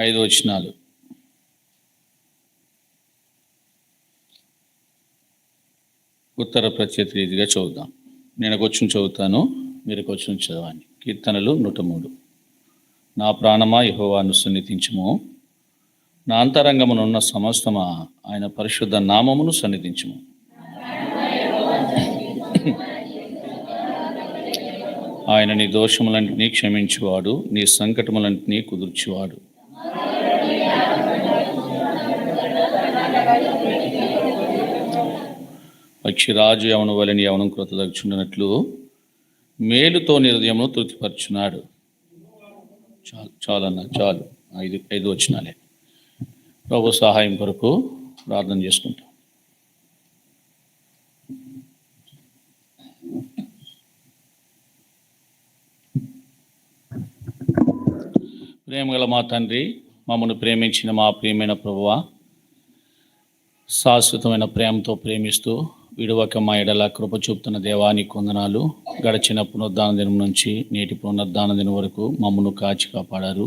5 వచనాలు. ఉత్తర ప్రత్యేక రీతిగా చదువుదాం. నేను కొంచెం చదువుతాను, మీరు కొంచెం చదవండి. కీర్తనలు 103. నా ప్రాణమా యెహోవాను సన్నిధించుము, నా అంతరంగమునున్న సమస్తమా ఆయన పరిశుద్ధ నామమును సన్నిధించుము. ఆయన నీ దోషములన్నింటినీ క్షమించువాడు, నీ సంకటములన్నింటినీ కుదుర్చువాడు. పక్షిరాజు యవను వలని యవనం క్రొత్తదగుచుండనట్లు మేలుతో నీ హృదయమును తృప్తిపరచున్నాడు. చాలన్నా చాలు. 5 వచనాలే. ప్రభు సహాయం కొరకు ప్రార్థన చేసుకుంటాం. ప్రేమగల మా తండ్రి, మమ్మల్ని ప్రేమించిన మా ప్రియమైన ప్రభువా, శాశ్వతమైన ప్రేమతో ప్రేమిస్తూ విడువక మా ఎడల కృప చూపుతున్న దేవానికి వందనాలు. గడిచిన పునరుద్ధాన దినం నుంచి నేటి పునరుద్ధాన దినం వరకు మమ్మల్ని కాచి కాపాడారు.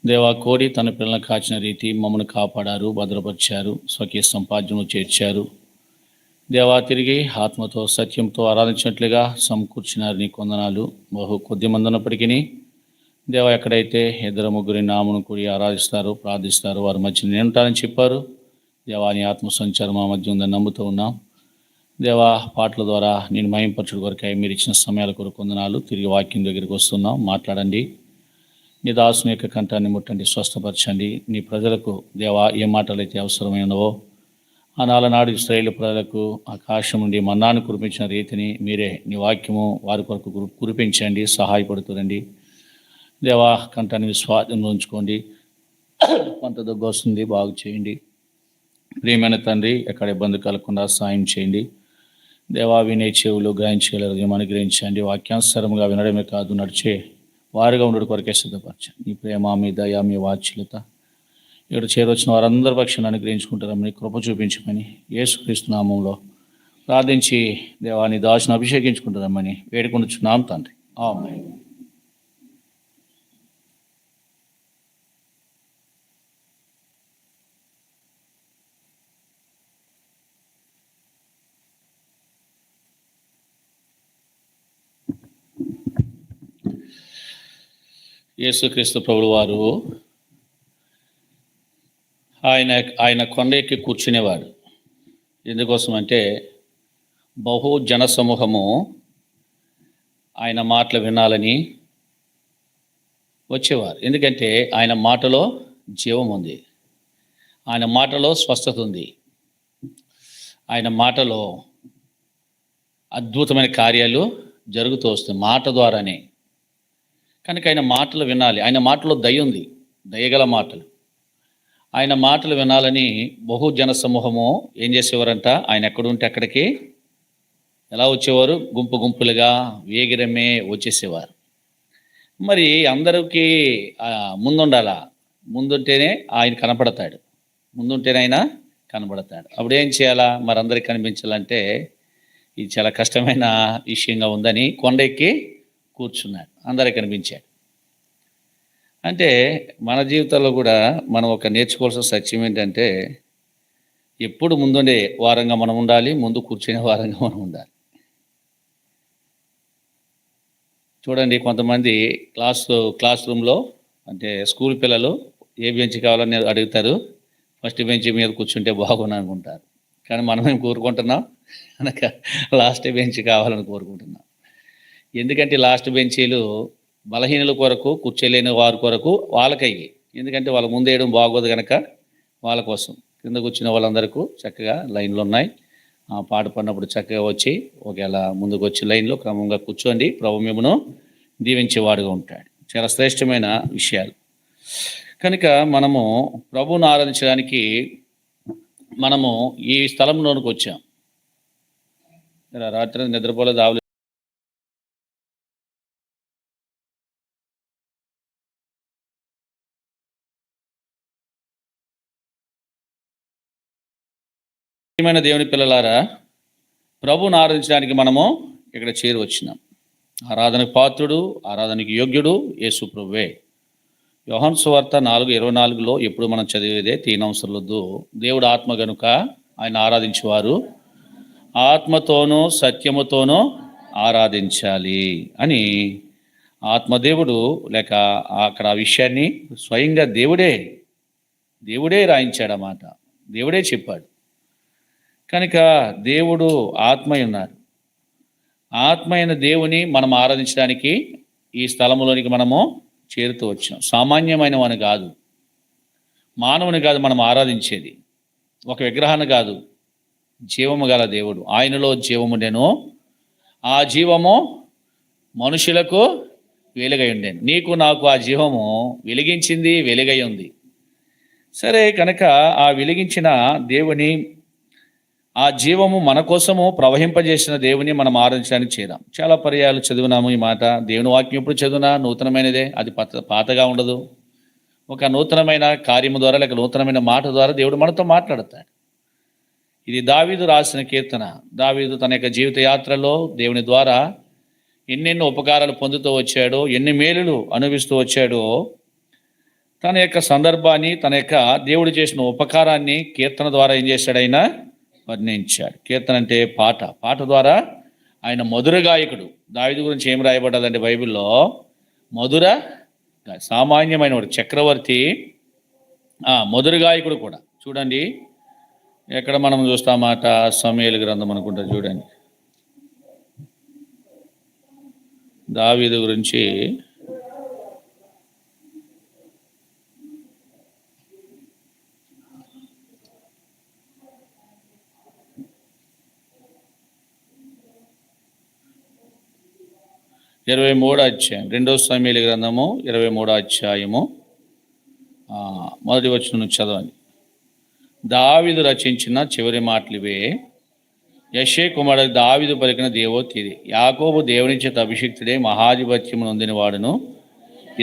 దేవా, కోడి తన పిల్లలను కాచిన రీతి మమ్మల్ని కాపాడారు, భద్రపరిచారు, స్వకీయ సంపాద్యము చేర్చారు. దేవా, తిరిగి ఆత్మతో సత్యంతో ఆరాధించినట్లుగా సమకూర్చినారు. నీకు వందనాలు. బహు కొద్ది మంది ఉన్నప్పటికీ దేవా, ఎక్కడైతే 2-3 నామను కూడి ఆరాధిస్తారో ప్రార్థిస్తారో వారి మధ్య నేను ఉంటానని చెప్పారు. దేవా, నీ ఆత్మ సంచారం మా మధ్య ఉందని నమ్ముతూ ఉన్నాం. దేవా, పాటల ద్వారా నేను మహింపరచుడు కొరకై మీరు ఇచ్చిన సమయాల కొరకు వందనాలు. తిరిగి వాక్యం దగ్గరికి వస్తున్నాం. మాట్లాడండి. నీ దాసుని యొక్క కంఠాన్ని ముట్టండి, స్వస్థపరచండి. నీ ప్రజలకు దేవా ఏ మాటలైతే అవసరమైనవో ఆనాడు ఇశ్రాయేలు ప్రజలకు ఆకాశం నుండి మన్నాను కురిపించిన రీతిని మీరే నీ వాక్యము వారి కొరకు కురిపించండి, సహాయపడుతుందండి. దేవా, కంఠాన్ని విశ్వాసంలో ఉంచుకోండి. కొంత దగ్గు వస్తుంది, బాగు చేయండి. ప్రియమైన తండ్రి, ఎక్కడ ఇబ్బంది కలగకుండా సాయం చేయండి. దేవా, వినే చెవులు గ్రహించగల హృదయం అనుగ్రహించండి. వాక్యానుసారంగా వినడమే కాదు, నడిచే వారుగా ఉండడం కొరకే సిద్ధపరచండి. మీ ప్రేమ, మీ దయ, మీ వాత్సల్యత ఇక్కడ చేరొచ్చిన వారందరి పక్షాన్ని అనుగ్రహించుకుంటారని కృప చూపించమని యేసుక్రీస్తు నామంలో ప్రార్థించి దేవాని దాసును అభిషేకించుకుంటారమని వేడుకొనుచున్నాం తండ్రి. ఆమేన్. యేసుక్రీస్తు ప్రభువు వారు ఆయన కొండ ఎక్కి కూర్చునేవాడు. ఎందుకోసం అంటే బహు జన సమూహము ఆయన మాటలు వినాలని వచ్చేవారు. ఎందుకంటే ఆయన మాటలో జీవం ఉంది, ఆయన మాటలో స్వస్థత ఉంది, ఆయన మాటలో అద్భుతమైన కార్యాలు జరుగుతూ వస్తాయి మాట ద్వారానే. కనుక ఆయన మాటలు వినాలి. ఆయన మాటలో దయ ఉంది, దయగల మాటలు. ఆయన మాటలు వినాలని బహుజన సమూహము ఏం చేసేవారంట, ఆయన ఎక్కడుంటే అక్కడికి ఎలా వచ్చేవారు? గుంపు గుంపులుగా వేగిరమే వచ్చేసేవారు. మరి అందరికీ ముందుండాలా? ముందుంటేనే ఆయన కనపడతాడు, ముందుంటేనే ఆయన కనపడతాడు. అప్పుడు ఏం చేయాలా? మరి అందరికి కనిపించాలంటే ఇది చాలా కష్టమైన విషయంగా ఉందని కొండ ఎక్కి కూర్చున్నాడు, అందరికి కనిపించాడు. అంటే మన జీవితాల్లో కూడా మనం ఒక నేర్చుకోవాల్సిన సత్యం ఏంటంటే ఎప్పుడు ముందుండే వారంగా మనం ఉండాలి, ముందు కూర్చునే వారంగా మనం ఉండాలి. చూడండి, కొంతమంది క్లాస్ రూమ్లో అంటే స్కూల్ పిల్లలు ఏ బెంచ్ కావాలని అడుగుతారు, ఫస్ట్ బెంచ్ మీద కూర్చుంటే బాగుంది అనుకుంటారు. కానీ మనమేం కోరుకుంటున్నాం, కనుక లాస్ట్ బెంచ్ కావాలని కోరుకుంటున్నాం. ఎందుకంటే లాస్ట్ బెంచీలు బలహీనుల కొరకు, కూర్చోలేని వారి కొరకు వాళ్ళకయ్యి. ఎందుకంటే వాళ్ళ ముందేయడం బాగోదు కనుక వాళ్ళ కోసం. కింద కూర్చున్న వాళ్ళందరికీ చక్కగా లైన్లు ఉన్నాయి. పాట పడినప్పుడు చక్కగా వచ్చి ఒకవేళ ముందుకు వచ్చి లైన్లో క్రమంగా కూర్చోండి. ప్రభు మిమ్మును దీవించేవాడుగా ఉంటాడు. చాలా శ్రేష్టమైన విషయాలు. కనుక మనము ప్రభువును ఆరాధించడానికి మనము ఈ స్థలంలోనికి వచ్చాం. రాత్రి నిద్రపోలేదు, ప్రియమైన దేవుని పిల్లలారా, ప్రభువును ఆరాధించడానికి మనము ఇక్కడ చేరి వచ్చినాం. ఆరాధనకు పాత్రుడు, ఆరాధనకి యోగ్యుడు యేసు ప్రభువే. యోహాను సువార్త 4:24లో ఎప్పుడు మనం చదివేదే తీనవసరలొద్దు. దేవుడు ఆత్మ గనుక ఆయన ఆరాధించేవారు ఆత్మతోనూ సత్యముతోనూ ఆరాధించాలి అని ఆత్మదేవుడు లేక అక్కడ ఆ విషయాన్ని స్వయంగా దేవుడే రాయించాడన్నమాట. దేవుడే చెప్పాడు. కనుక దేవుడు ఆత్మయ్య ఉన్నారు. ఆత్మ అయిన దేవుని మనం ఆరాధించడానికి ఈ స్థలంలోనికి మనము చేరుతూ వచ్చాం. సామాన్యమైన వాని కాదు, మానవుని కాదు మనం ఆరాధించేది, ఒక విగ్రహాన్ని కాదు, జీవము గల దేవుడు. ఆయనలో జీవముండెను, ఆ జీవము మనుషులకు వెలుగై ఉండేను. నీకు నాకు ఆ జీవము వెలిగించింది, వెలుగై ఉంది. సరే, కనుక ఆ వెలిగించిన దేవుని, ఆ జీవము మన కోసము ప్రవహింపజేసిన దేవుని మనం ఆరాధించడానికి చేరాం. చాలా పర్యాలు చదివినాము ఈ మాట. దేవుని వాక్యం ఎప్పుడు చదివినా నూతనమైనదే, అది పాతగా ఉండదు. ఒక నూతనమైన కార్యము ద్వారా లేక నూతనమైన మాట ద్వారా దేవుడు మనతో మాట్లాడతాడు. ఇది దావీదు రాసిన కీర్తన. దావీదు తన యొక్క జీవిత యాత్రలో దేవుని ద్వారా ఎన్నెన్నో ఉపకారాలు పొందుతూ వచ్చాడో, ఎన్ని మేలులు అనుభవిస్తూ వచ్చాడో, తన యొక్క సందర్భాన్ని, తన యొక్క దేవుడు చేసిన ఉపకారాన్ని కీర్తన ద్వారా ఏం చేశాడైనా వర్ణించాడు. కీర్తన అంటే పాట ద్వారా ఆయన మధుర గాయకుడు. దావీదు గురించి ఏం రాయబడ్డదంటే బైబిల్లో మధుర, సామాన్యమైన వాడు, చక్రవర్తి, మధుర గాయకుడు కూడా. చూడండి, ఎక్కడ మనం చూస్తామాట, సమూయేలు గ్రంథం అనుకుంటా, చూడండి దావీదు గురించి. ఇరవై 23వ అధ్యాయం, 2వ సమూయేలు గ్రంథము 23వ అధ్యాయము మొదటి వచనం నుంచి చదవండి. దావీదు రచించిన చివరి మాటలు ఇవే. యెషే కుమారుడు దావీదు పలికిన దేవోక్తి. యాకోబు దేవుని చేత అభిషిక్తుడే మహాధిపత్యము నొందిన వాడును,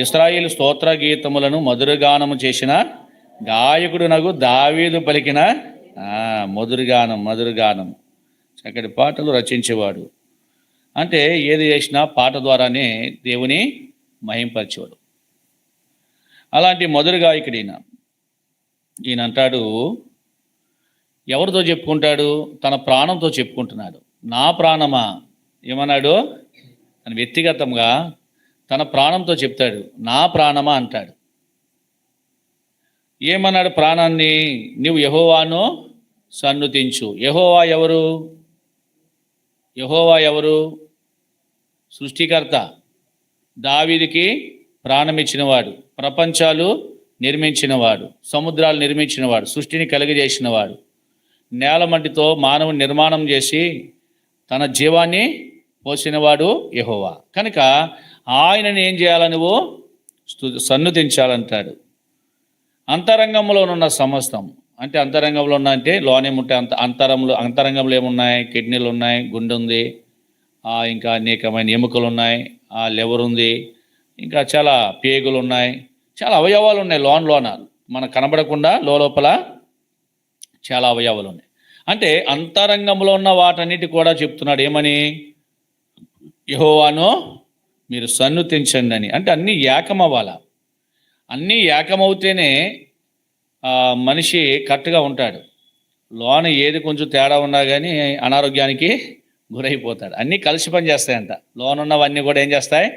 ఇశ్రాయేలు స్తోత్ర గీతములను మధురగానము చేసిన గాయకుడునగు దావీదు పలికిన మధురగానం చక్కటి పాటలు రచించేవాడు. అంటే ఏది చేసినా పాట ద్వారానే దేవుని మహింపరిచేవాడు. అలాంటి మధుర గాయకుడు ఈయన అంటాడు, ఎవరితో చెప్పుకుంటాడు? తన ప్రాణంతో చెప్పుకుంటున్నాడు. నా ప్రాణమా ఏమన్నాడు? తన వ్యక్తిగతంగా తన ప్రాణంతో చెప్తాడు. నా ప్రాణమా అంటాడు. ఏమన్నాడు? ప్రాణాన్ని నువ్వు యెహోవాను సన్నుతించు. యెహోవా ఎవరు? సృష్టికర్త, దావీదుకి ప్రాణం ఇచ్చినవాడు, ప్రపంచాలు నిర్మించినవాడు, సముద్రాలు నిర్మించినవాడు, సృష్టిని కలుగజేసినవాడు, నేల మట్టితో మానవుని నిర్మాణం చేసి తన జీవాన్ని పోసినవాడు యెహోవా. కనుక ఆయనని ఏం చేయాలి? నువ్వు సన్నుతించాలంటాడు. అంతరంగంలో ఉన్న సమస్తం, అంటే అంతరంగంలో ఉన్న అంటే లోనేముంటే అంతరంగంలో ఏమున్నాయి? కిడ్నీలు ఉన్నాయి, గుండె ఉంది, ఇంకా అనేకమైన ఎముకలు ఉన్నాయి, లివర్ ఉంది, ఇంకా చాలా పేగులు ఉన్నాయి, చాలా అవయవాలు ఉన్నాయి. లోన మన కనబడకుండా లోపల చాలా అవయవాలు ఉన్నాయి. అంటే అంతరంగంలో ఉన్న వాటన్నిటి కూడా చెప్తున్నాడు. ఏమని? యెహోవాను మీరు సన్నుతించండి అని. అంటే అన్నీ ఏకమవ్వాలా. అన్నీ ఏకమవుతేనే మనిషి కరెక్ట్గా ఉంటాడు. లోన ఏది కొంచెం తేడా ఉన్నా కానీ అనారోగ్యానికి గురైపోతాడు. అన్నీ కలిసి పని చేస్తాయంట. లోనున్నవన్నీ కూడా ఏం చేస్తాయి?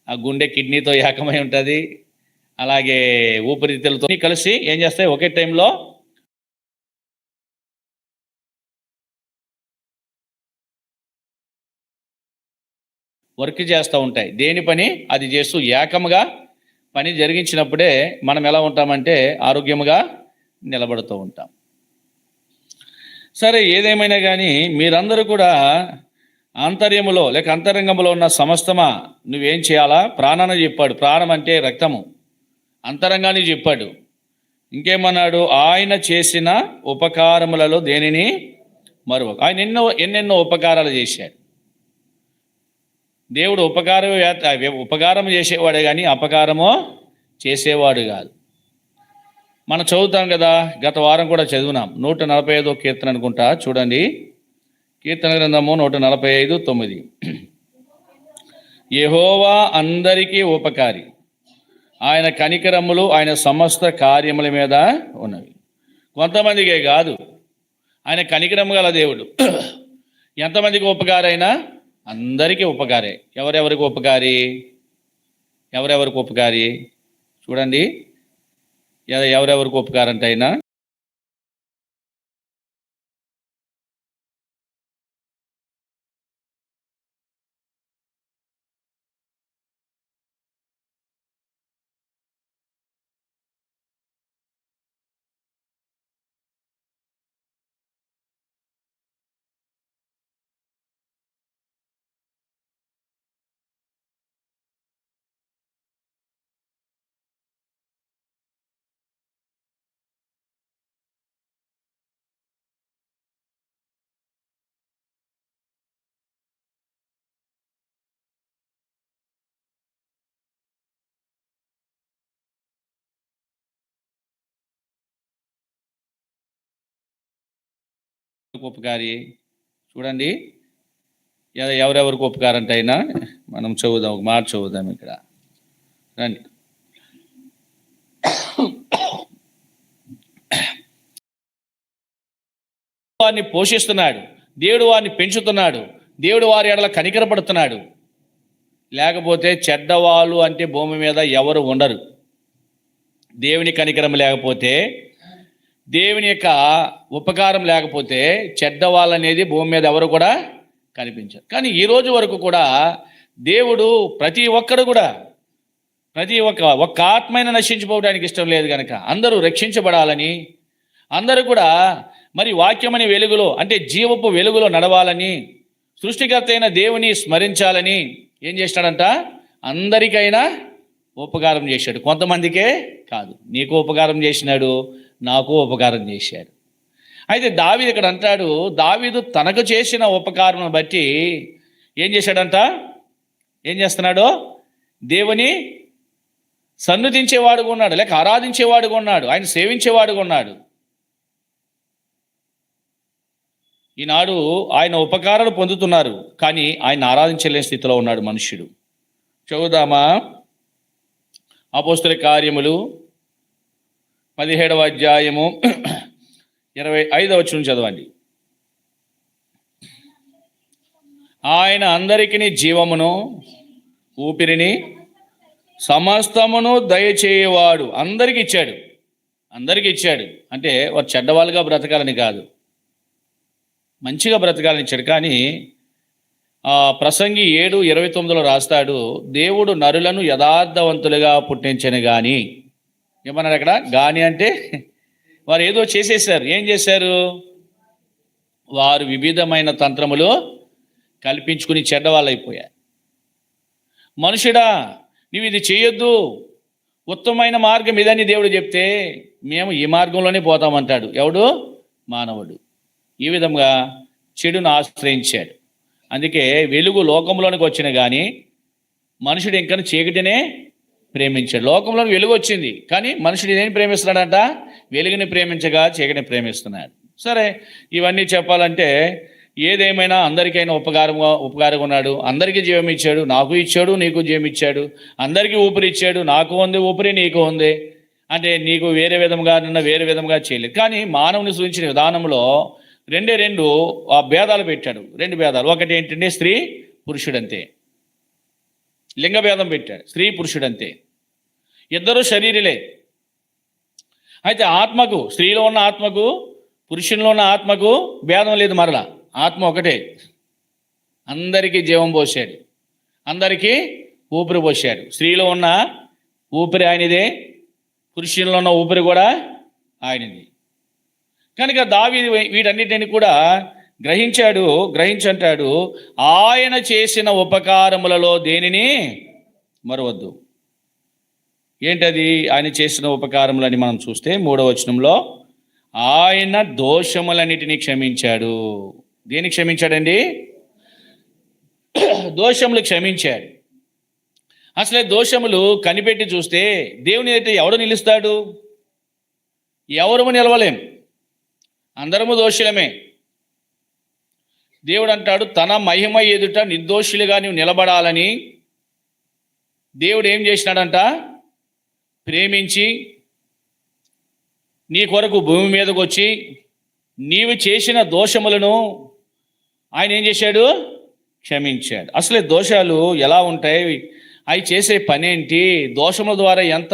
ఆ గుండె కిడ్నీతో ఏకమై ఉంటుంది. అలాగే ఊపిరితిత్తులతో కలిసి ఏం చేస్తాయి? ఒకే టైంలో వర్క్ చేస్తూ ఉంటాయి. దేని పని అది చేస్తూ ఏకముగా పని జరిగించినప్పుడే మనం ఎలా ఉంటామంటే ఆరోగ్యముగా నిలబడుతూ ఉంటాం. సరే, ఏదేమైనా కానీ మీరందరూ కూడా ఆంతర్యములో లేక అంతరంగంలో ఉన్న సమస్తమా నువ్వేం చేయాలా? ప్రాణాన్ని చెప్పాడు. ప్రాణం అంటే రక్తము. అంతరంగాన్ని చెప్పాడు. ఇంకేమన్నాడు? ఆయన చేసిన ఉపకారములలో దేనిని మరువకు. ఆయన ఎన్నెన్నో ఉపకారాలు చేశాడు. దేవుడు ఉపకారం చేసేవాడే కానీ అపకారమో చేసేవాడు కాదు. మనం చదువుతాం కదా, గత వారం కూడా చదివినాం. 145వ కీర్తన అనుకుంటా, చూడండి. కీర్తన గ్రంథము 145:9. యెహోవా అందరికీ ఉపకారి, ఆయన కనికరములు ఆయన సమస్త కార్యముల మీద ఉన్నవి. కొంతమందికే కాదు, ఆయన కనికరము గల దేవుడు. ఎంతమందికి ఉపకారైనా అందరికీ ఉపకారే. ఎవరెవరికి ఉపకారి? ఎవరెవరికి ఉపకారి చూడండి. ఎవరెవరికి ఉపకారంటే అయినా ఉపకారి చూడండి. ఎవరెవరికి ఉపకారంటే అయినా మనం చదువుదాం, ఒక మాట చదువుదాం ఇక్కడ రండి. వారిని పోషిస్తున్నాడు, దేవుడు వారిని పెంచుతున్నాడు, దేవుడు వారి ఎడల కనికరపడుతున్నాడు. లేకపోతే చెడ్డవాళ్ళు అంటే భూమి మీద ఎవరు ఉండరు. దేవుని కనికరం లేకపోతే, దేవుని యొక్క ఉపకారం లేకపోతే చెడ్డవాళ్ళు అనేది భూమి మీద ఎవరు కూడా కనిపించరు. కానీ ఈ రోజు వరకు కూడా దేవుడు ప్రతి ఒక్కరు కూడా ఒక్క ఆత్మైన నశించిపోవడానికి ఇష్టం లేదు కనుక అందరూ రక్షించబడాలని, అందరూ కూడా మరి వాక్యమని వెలుగులో అంటే జీవపు వెలుగులో నడవాలని, సృష్టికర్త అయిన దేవుని స్మరించాలని ఏం చేసినాడంట? అందరికైనా ఉపకారం చేశాడు. కొంతమందికే కాదు. నీకు ఉపకారం చేసినాడు, నాకు ఉపకారం చేశాడు. అయితే దావీదు ఇక్కడ అంటాడు, దావీదు తనకు చేసిన ఉపకారం బట్టి ఏం చేశాడంట? ఏం చేస్తున్నాడు? దేవుని సన్నుతించేవాడుగా ఉన్నాడు, లేక ఆరాధించేవాడుగా ఉన్నాడు, ఆయన సేవించేవాడుగా ఉన్నాడు. ఈనాడు ఆయన ఉపకారాలు పొందుతున్నారు, కానీ ఆయన ఆరాధించలేని స్థితిలో ఉన్నాడు మనుష్యుడు. చదువుదామా? అపోస్తల కార్యములు 17వ అధ్యాయము 25వ వచనం చదవండి. ఆయన అందరికీ జీవమును ఊపిరిని సమస్తమును దయచేయవాడు. అందరికీ ఇచ్చాడు. అంటే వారు చెడ్డవాళ్ళుగా బ్రతకాలని కాదు, మంచిగా బ్రతకాలని ఇచ్చాడు. కానీ ప్రసంగి 7:29 రాస్తాడు, దేవుడు నరులను యథార్థవంతులుగా పుట్టించను గాని. ఏమన్నాడు అక్కడ? గాని అంటే వారు ఏదో చేసేసారు. ఏం చేశారు? వారు వివిధమైన తంత్రములు కల్పించుకుని చెడ్డవాళ్ళు అయిపోయారు. మనుషుడా, నువ్వు ఇది చేయొద్దు, ఉత్తమమైన మార్గం ఇదని దేవుడు చెప్తే మేము ఈ మార్గంలోనే పోతామంటాడు. ఎవడు? మానవుడు. ఈ విధంగా చెడును ఆశ్రయించాడు. అందుకే వెలుగు లోకంలోనికి వచ్చిన కానీ మనుషుడు ఇంకా చీకటినే ప్రేమించాడు. లోకంలోకి వెలుగు వచ్చింది, కానీ మనుషుడు ఏం ప్రేమిస్తున్నాడంట? వెలుగుని ప్రేమించగా చీకటిని ప్రేమిస్తున్నాడు. సరే, ఇవన్నీ చెప్పాలంటే ఏదేమైనా అందరికైనా ఉపకారంగా ఉన్నాడు. అందరికీ జీవం ఇచ్చాడు, నాకు ఇచ్చాడు, నీకు జీవం ఇచ్చాడు. అందరికీ ఊపిరి ఇచ్చాడు, నాకు ఉంది ఊపిరి, నీకు ఉంది. అంటే నీకు వేరే విధంగా నిన్న వేరే విధంగా చేయలేదు. కానీ మానవుని సూచించిన విధానంలో రెండు భేదాలు పెట్టాడు. 2 భేదాలు. ఒకటి ఏంటంటే స్త్రీ పురుషుడంతే, లింగ భేదం పెట్టాడు. స్త్రీ పురుషుడంతే, ఇద్దరు శరీరులే. అయితే ఆత్మకు, స్త్రీలో ఉన్న ఆత్మకు పురుషునిలో ఉన్న ఆత్మకు భేదం లేదు. మరలా ఆత్మ ఒకటే. అందరికీ జీవం పోసాడు, అందరికీ ఊపిరి పోసాడు. స్త్రీలో ఉన్న ఊపిరి ఆయనదే, పురుషునిలో ఉన్న ఊపిరి కూడా ఆయనది. కనుక దావీదు వీటన్నిటిని కూడా గ్రహించంటాడు, ఆయన చేసిన ఉపకారములలో దేనిని మరవద్దు. ఏంటది ఆయన చేసిన ఉపకారములని మనం చూస్తే 3వ వచనంలో ఆయన దోషములన్నిటినీ క్షమించాడు. దేనికి క్షమించాడండి? దోషములు క్షమించాడు. అసలే దోషములు కనిపెట్టి చూస్తే దేవుని అయితే ఎవడు నిలుస్తాడు? ఎవరము నిలవలేం, అందరము దోషులమే. దేవుడు అంటాడు, తన మహిమ ఎదుట నిర్దోషులుగా నీవు నిలబడాలని దేవుడు ఏం చేసినాడంట? ప్రేమించి నీ కొరకు భూమి మీదకు వచ్చి నీవు చేసిన దోషములను ఆయన ఏం చేశాడు? క్షమించాడు. అసలే దోషాలు ఎలా ఉంటాయి, అవి చేసే పని ఏంటి, దోషముల ద్వారా ఎంత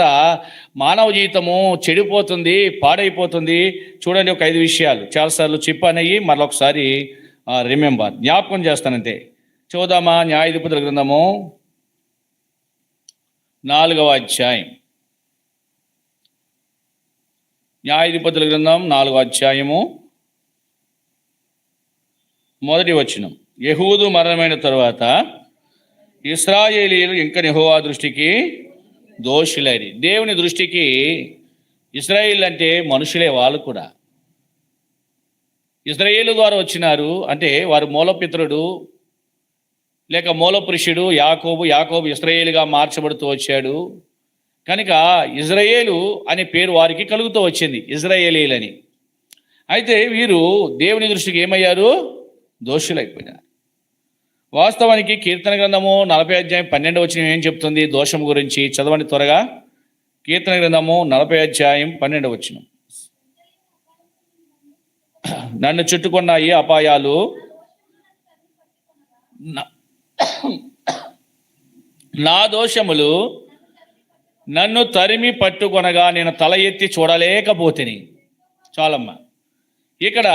మానవ జీవితము చెడిపోతుంది, పాడైపోతుంది. చూడండి, ఒక 5 విషయాలు చాలాసార్లు చెప్పానయ్యి, మరొకసారి రిమెంబర్, జ్ఞాపకం చేస్తానంతే. చూద్దామా? న్యాయాధిపతుల గ్రంథము 4వ అధ్యాయం. న్యాయాధిపతుల గ్రంథం 4వ అధ్యాయము 1వ వచనం. యెహూదు మరణమైన తరువాత ఇశ్రాయేలీయులు ఇంకా యెహోవా దృష్టికి దోషులైరి. దేవుని దృష్టికి ఇశ్రాయేలు అంటే మనుషులే, వాళ్ళు కూడా ఇశ్రాయేలు ద్వారా వచ్చినారు. అంటే వారు మూలపితరుడు లేక మూలపురుషుడు యాకోబు. యాకోబు ఇశ్రాయేలుగా మార్చబడుతూ వచ్చాడు కనుక ఇజ్రాయేలు అనే పేరు వారికి కలుగుతూ వచ్చింది, ఇజ్రాయేలీలని. అయితే వీరు దేవుని దృష్టికి ఏమయ్యారు? దోషులైపోయినారు. వాస్తవానికి కీర్తన గ్రంథము 40వ అధ్యాయం 12వ వచనం ఏం చెప్తుంది దోషం గురించి? చదవండి త్వరగా. కీర్తన గ్రంథము 40వ అధ్యాయం 12వ వచనం. నన్ను చుట్టుకున్న ఈ అపాయాలు నా దోషములు నన్ను తరిమి పట్టుకొనగా నేను తల ఎత్తి చూడలేకపోతిని. చాలమ్మా. ఇక్కడ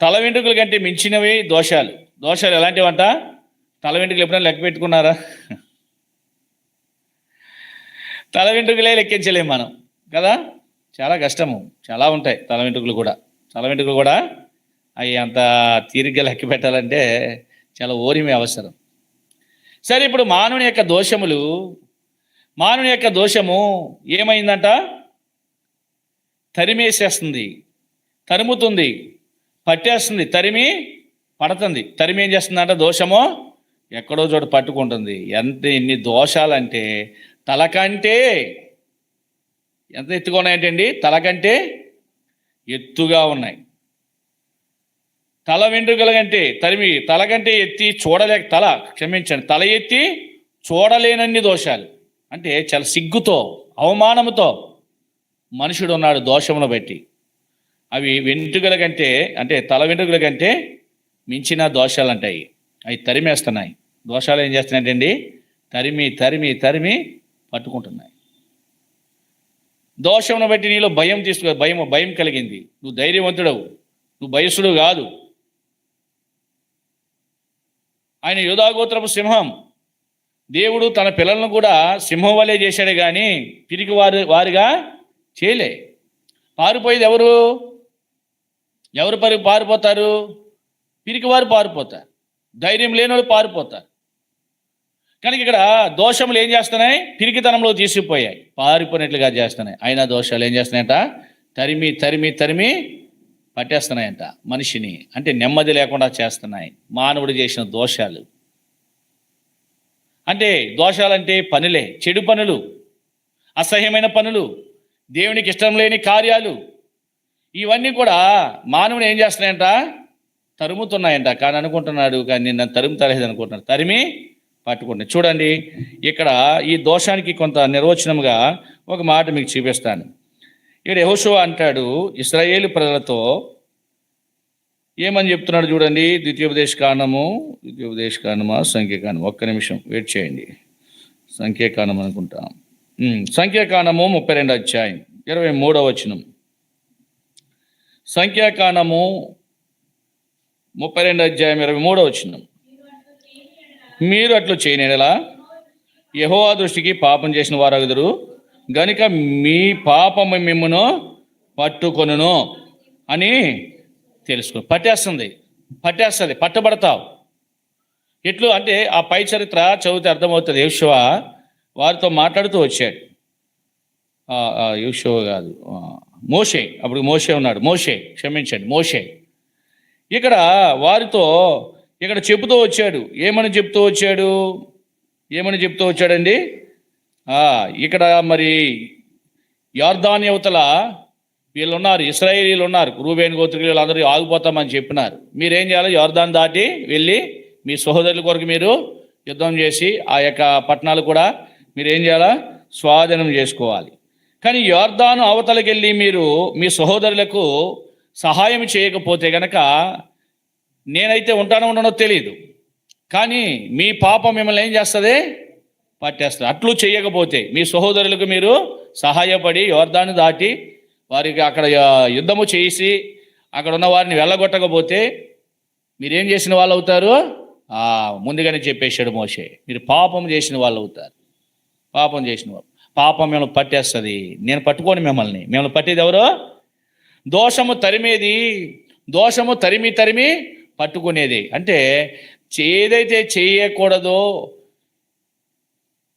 తల వెంట్రుకల కంటే మించినవి దోషాలు. దోషాలు ఎలాంటివంట? తల వెంట్రుకలు ఎప్పుడైనా లెక్క పెట్టుకున్నారా? తల వెంట్రుకలే లెక్కించలేము మనం కదా, చాలా కష్టము. చాలా ఉంటాయి తల వెంట్రుకలు కూడా. తల వెంట్రుకలు కూడా అవి అంత తీరిగ్గా లెక్క పెట్టాలంటే చాలా ఓరిమే అవసరం. సరే, ఇప్పుడు మానవుని యొక్క దోషములు, మానవుని యొక్క దోషము ఏమైందంట? తరిమేసేస్తుంది, తరుముతుంది, పట్టేస్తుంది, తరిమి పడుతుంది. తరిమి ఏం చేస్తుందంట? దోషము ఎక్కడో చోట పట్టుకుంటుంది. ఎన్ని దోషాలంటే తలకంటే ఎంత ఎత్తుగా ఉన్నాయంటండి? తలకంటే ఎత్తుగా ఉన్నాయి. తల వెంట్రుకల కంటే తరిమి, తలకంటే ఎత్తి చూడలేక, తల ఎత్తి చూడలేనన్ని దోషాలు. అంటే చాలా సిగ్గుతో, అవమానముతో మనుషుడు ఉన్నాడు దోషమును బట్టి. అవి వెంట్రుకల కంటే, అంటే తల వెంట్రుకల కంటే మించిన దోషాలు అంటాయి. అవి తరిమేస్తున్నాయి. దోషాలు ఏం చేస్తున్నాయంటండి? తరిమి తరిమి తరిమి పట్టుకుంటున్నాయి. దోషమును బట్టి నీలో భయం కలిగింది. నువ్వు ధైర్యవంతుడవు, నువ్వు భయసుడు కాదు. ఆయన యూదాగోత్రపు సింహం. దేవుడు తన పిల్లలను కూడా సింహం వలె చేశాడు కానీ పిరికి వారిగా చేయలే. పారిపోయేది ఎవరు? పారిపోతారు? పిరికి వారు పారిపోతారు, ధైర్యం లేని వాళ్ళు పారిపోతారు. కనుక ఇక్కడ దోషములు ఏం చేస్తున్నాయి? పిరికితనంలో తీసుకుపోయాయి, పారిపోయినట్లుగా చేస్తున్నాయి. అయినా దోషాలు ఏం చేస్తున్నాయంట? తరిమి తరిమి తరిమి పట్టేస్తున్నాయంట మనిషిని. అంటే నెమ్మది లేకుండా చేస్తున్నాయి మానవుడు చేసిన దోషాలు. అంటే దోషాలంటే పనులే, చెడు పనులు, అసహ్యమైన పనులు, దేవునికి ఇష్టం లేని కార్యాలు. ఇవన్నీ కూడా మానవుని ఏం చేస్తున్నాయంట? తరుముతున్నాయంట. కానీ అనుకుంటున్నాడు, కానీ నన్ను తరుముతలేదు అనుకుంటున్నాడు. తరిమి పట్టుకుంటున్నాడు. చూడండి, ఇక్కడ ఈ దోషానికి కొంత నిర్వచనముగా ఒక మాట మీకు చూపిస్తాను. ఇక్కడ యెహోషువ అంటాడు ఇశ్రాయేలు ప్రజలతో ఏమని చెప్తున్నాడు చూడండి. ద్వితీయోపదేశ కాండమా సంఖ్యాకాండం, ఒక్క నిమిషం వెయిట్ చేయండి. సంఖ్యాకాండం అనుకుంటాం. సంఖ్యాకాండము 32వ అధ్యాయం 23వ వచనం. సంఖ్యాకాండము 32వ అధ్యాయం 23వ వచనం. మీరు అట్లు చేయనేలా యెహోవా దృష్టికి పాపం చేసిన వారగుదురు గనుక మీ పాపము మిమ్మును పట్టుకొనును అని తెలుసుకో. పట్టేస్తుంది, పట్టబడతావు. ఎట్లు అంటే ఆ పై చరిత్ర చదివితే అర్థమవుతుంది. యెహోషువ వారితో మాట్లాడుతూ వచ్చాడు. యెహోషువ కాదు, మోషే. అప్పుడు మోషే ఉన్నాడు. మోషే ఇక్కడ వారితో ఇక్కడ చెబుతూ వచ్చాడు. ఏమని చెప్తూ వచ్చాడండి? ఇక్కడ మరి యొర్దాను యువతల వీళ్ళు ఉన్నారు, ఇశ్రాయేలీలు ఉన్నారు, రూబేను గోత్రికులు అందరూ ఆగిపోతామని చెప్పినారు. మీరేం చేయాలి? యొర్దాను దాటి వెళ్ళి మీ సహోదరుల కొరకు మీరు యుద్ధం చేసి ఆ యొక్క పట్టణాలు కూడా మీరేం చేయాలా? స్వాధీనం చేసుకోవాలి. కానీ యొర్దాను అవతలకి వెళ్ళి మీరు మీ సహోదరులకు సహాయం చేయకపోతే గనక నేనైతే ఉండనో తెలియదు, కానీ మీ పాపం మిమ్మల్ని ఏం చేస్తుంది? పట్టేస్తుంది. అట్లు చేయకపోతే మీ సహోదరులకు మీరు సహాయపడి యొర్దాను దాటి వారికి అక్కడ యుద్ధము చేసి అక్కడ ఉన్న వారిని వెళ్ళగొట్టకపోతే మీరేం చేసిన వాళ్ళు అవుతారు? ముందుగానే చెప్పేశాడు మోషే, మీరు పాపం చేసిన వాళ్ళు అవుతారు. పాపం చేసిన వాళ్ళు. పాపం మిమ్మల్ని పట్టేస్తుంది. నేను పట్టుకోని మిమ్మల్ని పట్టేది ఎవరు? దోషము తరిమి పట్టుకునేది. అంటే ఏదైతే చేయకూడదో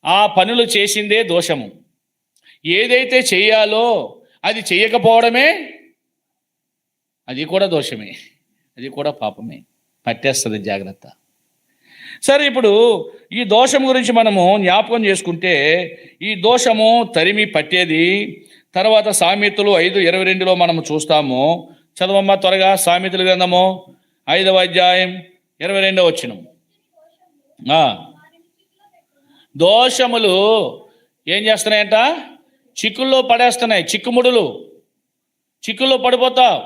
ఆ పనులు చేసిందే దోషము, ఏదైతే చేయాలో అది చేయకపోవడమే అది కూడా దోషమే, అది కూడా పాపమే, పట్టేస్తుంది. జాగ్రత్త. సరే, ఇప్పుడు ఈ దోషం గురించి మనము జ్ఞాపకం చేసుకుంటే ఈ దోషము తరిమి పట్టేది తర్వాత సామెతలు 5:22 మనము చూస్తాము. చదవమ్మా త్వరగా. సామెతల గ్రంథము 5వ అధ్యాయం 22వ వచనం. దోషములు ఏం చేస్తున్నాయంట? చిక్కుల్లో పడేస్తున్నాయి. చిక్కుల్లో పడిపోతావు.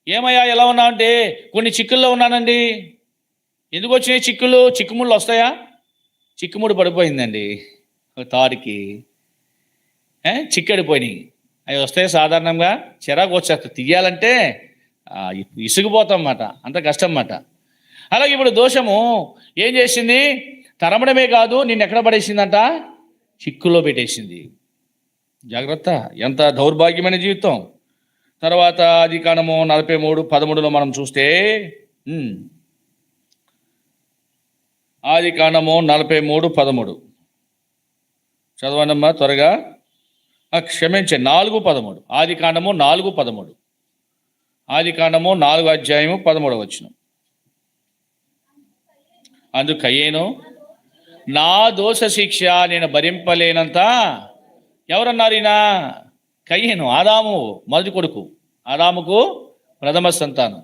ఏమయ్యా ఎలా ఉన్నావు అంటే, కొన్ని చిక్కుల్లో ఉన్నానండి. ఎందుకు వచ్చినాయి చిక్కులు? చిక్కుముళ్ళు వస్తాయా? చిక్కుముడు పడిపోయిందండి తాడికి, చిక్కడిపోయినాయి. అవి వస్తాయి సాధారణంగా, చిరాకు వచ్చేస్తా తీయాలంటే ఇసుకుపోతాం అన్నమాట, అంత కష్టం అన్నమాట. అలాగే ఇప్పుడు దోషము ఏం చేసింది? తరమడమే కాదు, నిన్ను ఎక్కడ పడేసిందంట? చిక్కుల్లో పెట్టేసింది. జాగ్రత్త. ఎంత దౌర్భాగ్యమైన జీవితం. తర్వాత ఆదికాండము 43:13 మనం చూస్తే, ఆదికాండము 43:13 చదవనమ్మా త్వరగా. క్షమించండి, 4:13. ఆదికాండము 4:13. ఆదికాండము 4వ అధ్యాయము 13వ వచనం. అందుకు కయ్యేను, నా దోష శిక్ష నేను భరింపలేనంత. ఎవరన్నారు ఈయన? కయ్యేను, ఆదాము మొదటి కొడుకు, ఆదాముకు ప్రథమ సంతానం.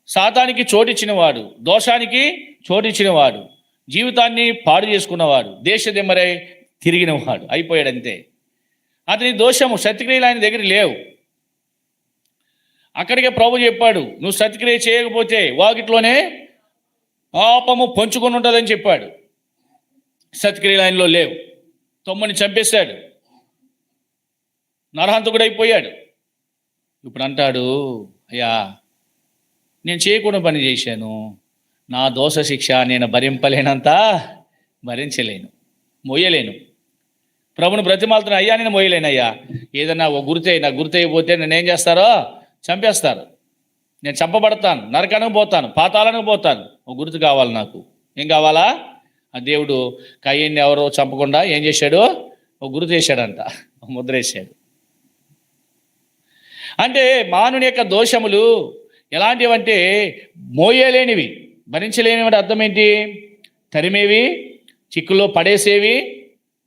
సాతానికి చోటిచ్చినవాడు, దోషానికి చోటిచ్చినవాడు, జీవితాన్ని పాడు చేసుకున్నవాడు, దేశదిమ్మరై తిరిగినవాడు, అయిపోయాడంతే. అతని దోషము సత్క్రియలు ఆయన దగ్గర లేవు. అక్కడికే ప్రభు చెప్పాడు, నువ్వు సత్క్రియ చేయకపోతే వాకిట్లోనే పాపము పంచుకొని ఉంటుందని చెప్పాడు. సత్క్రియలు ఆయనలో లేవు. తమ్ముని చంపేశాడు, నరహంతకుడు అయిపోయాడు. ఇప్పుడు అంటాడు, అయ్యా నేను చేయకుండా పని చేశాను, నా దోష శిక్ష నేను భరింపలేనంత భరించలేను, మోయలేను. ప్రభుని బ్రతిమాలుతున్నా, అయ్యా నేను మోయలేనయ్యా. ఏదన్నా ఓ నాకు గుర్తయిపోతే నన్ను ఏం చేస్తారో? చంపేస్తారు. నేను చంపబడతాను, నరకానికి పోతాను, పాతాళానికి పోతాను. ఓ గుర్తు కావాలి నాకు. ఏం కావాలా? ఆ దేవుడు కయ్యన్ని ఎవరో చంపకుండా ఏం చేశాడు? ఓ గుర్తు వేశాడంట, ముద్ర వేశాడు. అంటే మానవుని యొక్క దోషములు ఎలాంటివంటే మోయలేనివి, భరించలేనివి. అర్థం ఏంటి? తరిమేవి, చిక్కుల్లో పడేసేవి,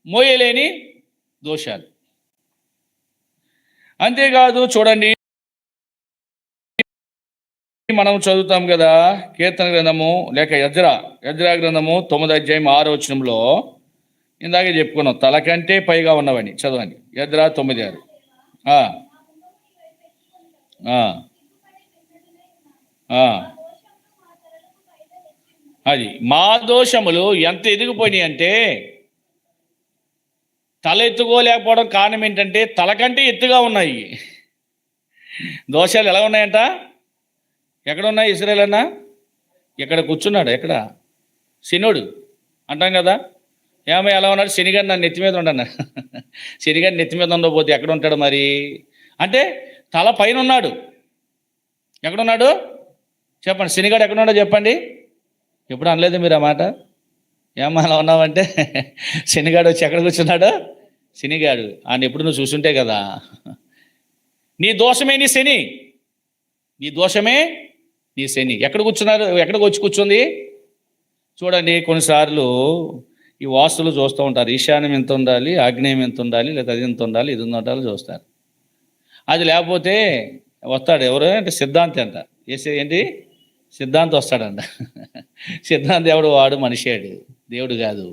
మోయలేని దోషాలు. అంతేకాదు, చూడండి మనం చదువుతాం కదా కీర్తన గ్రంథము లేక యజ్రా గ్రంథము 9వ అధ్యాయం 6వ వచనంలో ఇందాకే చెప్పుకున్నాం, తల కంటే పైగా ఉన్నవని. చదవండి, యజ్రా 9:6. అది మా దోషములు ఎంత ఎదిగిపోయినాయి అంటే, తల ఎత్తుకోలేకపోవడం కారణం ఏంటంటే తల కంటే ఎత్తుగా ఉన్నాయి దోషాలు. ఎలా ఉన్నాయంట? ఎక్కడున్నాయి? ఇశ్రాయేల్ అన్న ఎక్కడ కూర్చున్నాడు? ఎక్కడ? శనుడు అంటాం కదా. ఏమో ఎలా ఉన్నాడు? శనిగారు నన్ను నెత్తి మీద ఉండన్నా. శనిగారు నెత్తి మీద ఉండకపోతే ఎక్కడ ఉంటాడు మరి? అంటే తల పైన ఉన్నాడు. ఎక్కడున్నాడు చెప్పండి? శనిగాడు ఎక్కడున్నాడో చెప్పండి. ఎప్పుడు అనలేదు మీరు ఆ మాట? ఏమో అలా ఉన్నావంటే శనిగాడు వచ్చి ఎక్కడ కూర్చున్నాడు? శనిగాడు ఆయన ఎప్పుడు నువ్వు చూసుంటే కదా. నీ దోషమే నీ శని, నీ దోషమే నీ శని. ఎక్కడికి వచ్చి కూర్చుంది? చూడండి, కొన్నిసార్లు ఈ వాస్తులు చూస్తూ ఉంటారు. ఈశాన్యం ఎంత ఉండాలి, ఆగ్నేయం ఎంత ఉండాలి, లేదా అది ఎంత ఉండాలి, ఇది ఉండాలి చూస్తారు. అది లేకపోతే వస్తాడు ఎవరు అంటే సిద్ధాంతి అంట. ఏంటి? సిద్ధాంతి వస్తాడంట. సిద్ధాంతి ఎవడు? వాడు మనిషాడు, దేవుడు కాదు.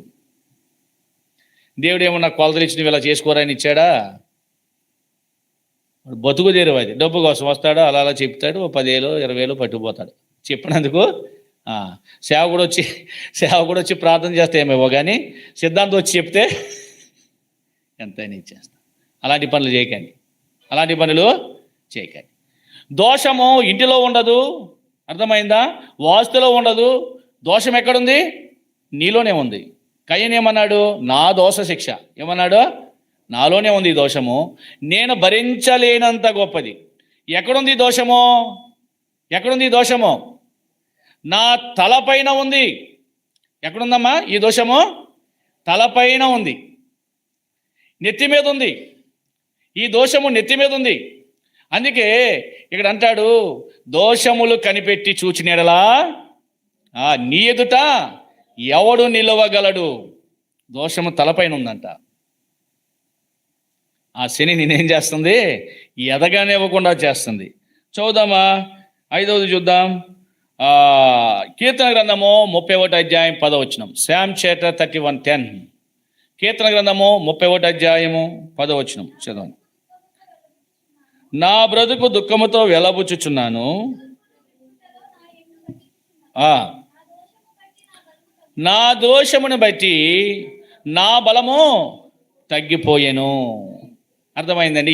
దేవుడు ఏమన్నా కొలతలు ఇచ్చి నువ్వు ఇలా చేసుకోరని ఇచ్చాడా? బతుకు తెరువు అది. డబ్బు కోసం వస్తాడు, అలా అలా చెప్తాడు, 10,000 20,000 పట్టుకుపోతాడు. చెప్పినందుకు సేవకుడు వచ్చి ప్రార్థన చేస్తే ఏమేవో, కానీ సిద్ధాంతం వచ్చి చెప్తే ఎంతైనా ఇచ్చేస్తాం. అలాంటి పనులు చేయకండి. దోషము ఇంటిలో ఉండదు, అర్థమైందా? వాస్తులో ఉండదు. దోషం ఎక్కడుంది? నీలోనే ఉంది. కయ్యను ఏమన్నాడు? నా దోష శిక్ష ఏమన్నాడు? నాలోనే ఉంది ఈ దోషము, నేను భరించలేనంత గొప్పది. ఎక్కడుంది ఈ దోషము? నా తలపైన ఉంది. ఎక్కడుందమ్మా ఈ దోషము? తలపైన ఉంది, నెత్తి మీద ఉంది. ఈ దోషము నెత్తి మీద ఉంది. అందుకే ఇక్కడ అంటాడు, దోషములు కనిపెట్టి చూచినెడలా నీ ఎదుట ఎవడు నిలవగలడు? దోషము తలపైన ఉందంట. ఆ శని నేనేం చేస్తుంది? ఎదగానివ్వకుండా చేస్తుంది. చూద్దామా, 5వది చూద్దాం. కీర్తన గ్రంథము 31 అధ్యాయం 10వ వచనం. Sam chapter 31:10. కీర్తన గ్రంథము 31 అధ్యాయము 10వ వచనం చదవండి. నా బ్రతుకు దుఃఖముతో వెలబుచ్చుచున్నాను, నా దోషమును బట్టి నా బలము తగ్గిపోయెను. అర్థమైందండి?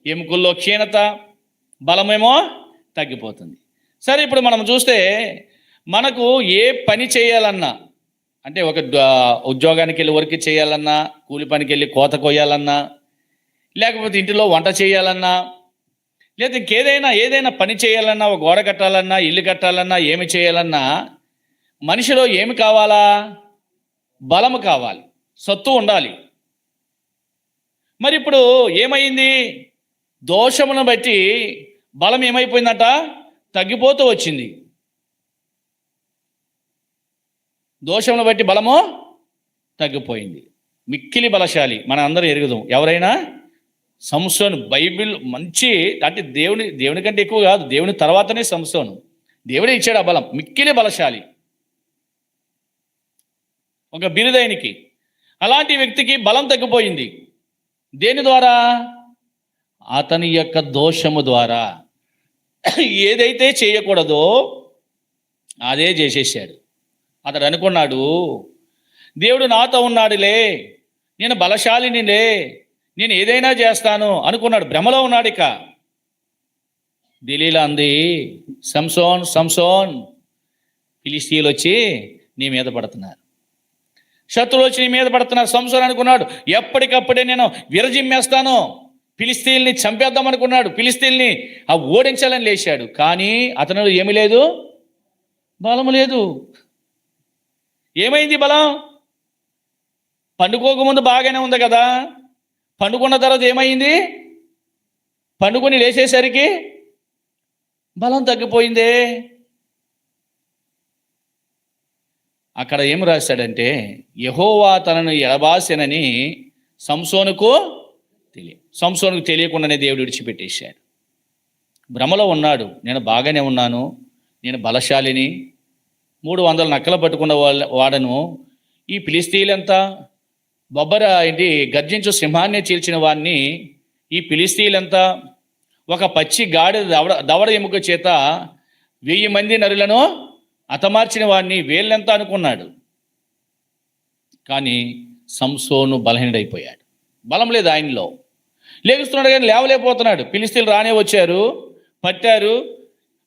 ఎముకల్లో క్షీణత, బలమేమో తగ్గిపోతుంది. సరే, ఇప్పుడు మనం చూస్తే మనకు ఏ పని చేయాలన్నా, అంటే ఒక ఉద్యోగానికి వెళ్ళి వర్క్ చేయాలన్నా, కూలి పనికి వెళ్ళి కోత కొయ్యాలన్నా, లేకపోతే ఇంటిలో వంట చేయాలన్నా, లేదా ఏదైనా పని చేయాలన్నా, ఒక గోడ కట్టాలన్నా, ఇల్లు కట్టాలన్నా, ఏమి చేయాలన్నా మనిషిలో ఏమి కావాలా? బలము కావాలి, సత్తు ఉండాలి. మరి ఇప్పుడు ఏమైంది? దోషమును బట్టి బలం ఏమైపోయిందట? తగ్గిపోతూ వచ్చింది. దోషమును బట్టి బలము తగ్గిపోయింది. మిక్కిలి బలశాలి మన అందరూ ఎరుగుదాం. ఎవరైనా సంసోను, బైబిల్ మంచి, అంటే దేవుని కంటే ఎక్కువ కాదు, దేవుని తర్వాతనే సంసోను. దేవుడే ఇచ్చాడు ఆ బలం. మిక్కిలి బలశాలి, ఒక బిరుదైనికి. అలాంటి వ్యక్తికి బలం తగ్గిపోయింది. దేని ద్వారా? అతని యొక్క దోషము ద్వారా. ఏదైతే చేయకూడదో అదే చేసేసాడు. అతడు అనుకున్నాడు, దేవుడు నాతో ఉన్నాడులే, నేను బలశాలినిలే, నేను ఏదైనా చేస్తాను అనుకున్నాడు. భ్రమలో ఉన్నాడు. ఇక దిలీలా అంది, సంసోన్, ఫిలిష్తీయులు వచ్చి నీ మీద పడుతున్నారు, శత్రువులు వచ్చి నీ మీద పడుతున్నారు. సంసోన్ అనుకున్నాడు, ఎప్పటికప్పుడే నేను విరజిమ్మేస్తాను, ఫిలిష్తీయుల్ని చంపేద్దాం అనుకున్నాడు. ఫిలిష్తీయుల్ని ఓడించాలని లేచాడు. కానీ అతనిలో ఏమీ లేదు, బలము లేదు. ఏమైంది బలం? పండుకోకముందు బాగానే ఉంది కదా, పండుకున్న తర్వాత ఏమైంది? పండుకొని లేచేసరికి బలం తగ్గిపోయిందే. అక్కడ ఏం రాశాడంటే, యెహోవా తనను ఎడబాసెనని సంసోనుకు తెలియకుండానే దేవుడు విడిచిపెట్టేశాడు. భ్రమలో ఉన్నాడు. నేను బాగానే ఉన్నాను, నేను బలశాలిని, 300 నక్కలు పట్టుకున్న వాడను. ఈ ఫిలిష్తీయులంతా గర్జించు సింహాన్ని చీల్చిన వాడిని, ఈ ఫిలిష్తీయులంతా ఒక పచ్చి గాడి దవడ ఎముక చేత 1000 మంది నరులను హతమార్చిన వాడిని, వీళ్ళెంత అనుకున్నాడు. కానీ సంసోను బలహీనుడైపోయాడు. బలం లేదు ఆయనలో. లేగుస్తున్నాడు కానీ లేవలేకపోతున్నాడు. ఫిలిష్తీయులు రానే వచ్చారు, పట్టారు.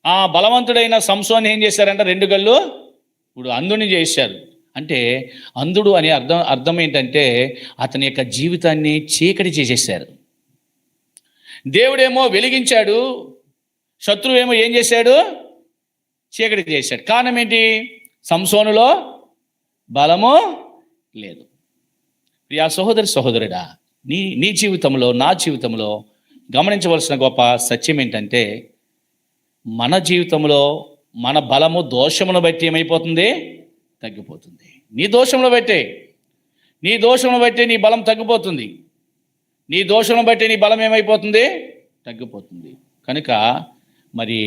ఆ బలవంతుడైన సంసోను ఏం చేశారంటే 2 గళ్ళు ఇప్పుడు అంధుని చేశారు. అంటే అంధుడు అనే అర్థం ఏంటంటే అతని యొక్క జీవితాన్ని చీకటి చేసేశారు. దేవుడేమో వెలిగించాడు, శత్రువేమో ఏం చేశాడు? చీకటి చేశాడు. కారణం ఏంటి? సంసోనులో బలము లేదు. ప్రియా సహోదరుడా, నీ జీవితంలో, నా జీవితంలో గమనించవలసిన గొప్ప సత్యం ఏంటంటే, మన జీవితంలో మన బలము దోషమును బట్టి ఏమైపోతుంది? తగ్గిపోతుంది. నీ దోషమును బట్టి నీ బలం తగ్గిపోతుంది. నీ దోషమును బట్టి నీ బలం ఏమైపోతుంది? తగ్గిపోతుంది. కనుక మరి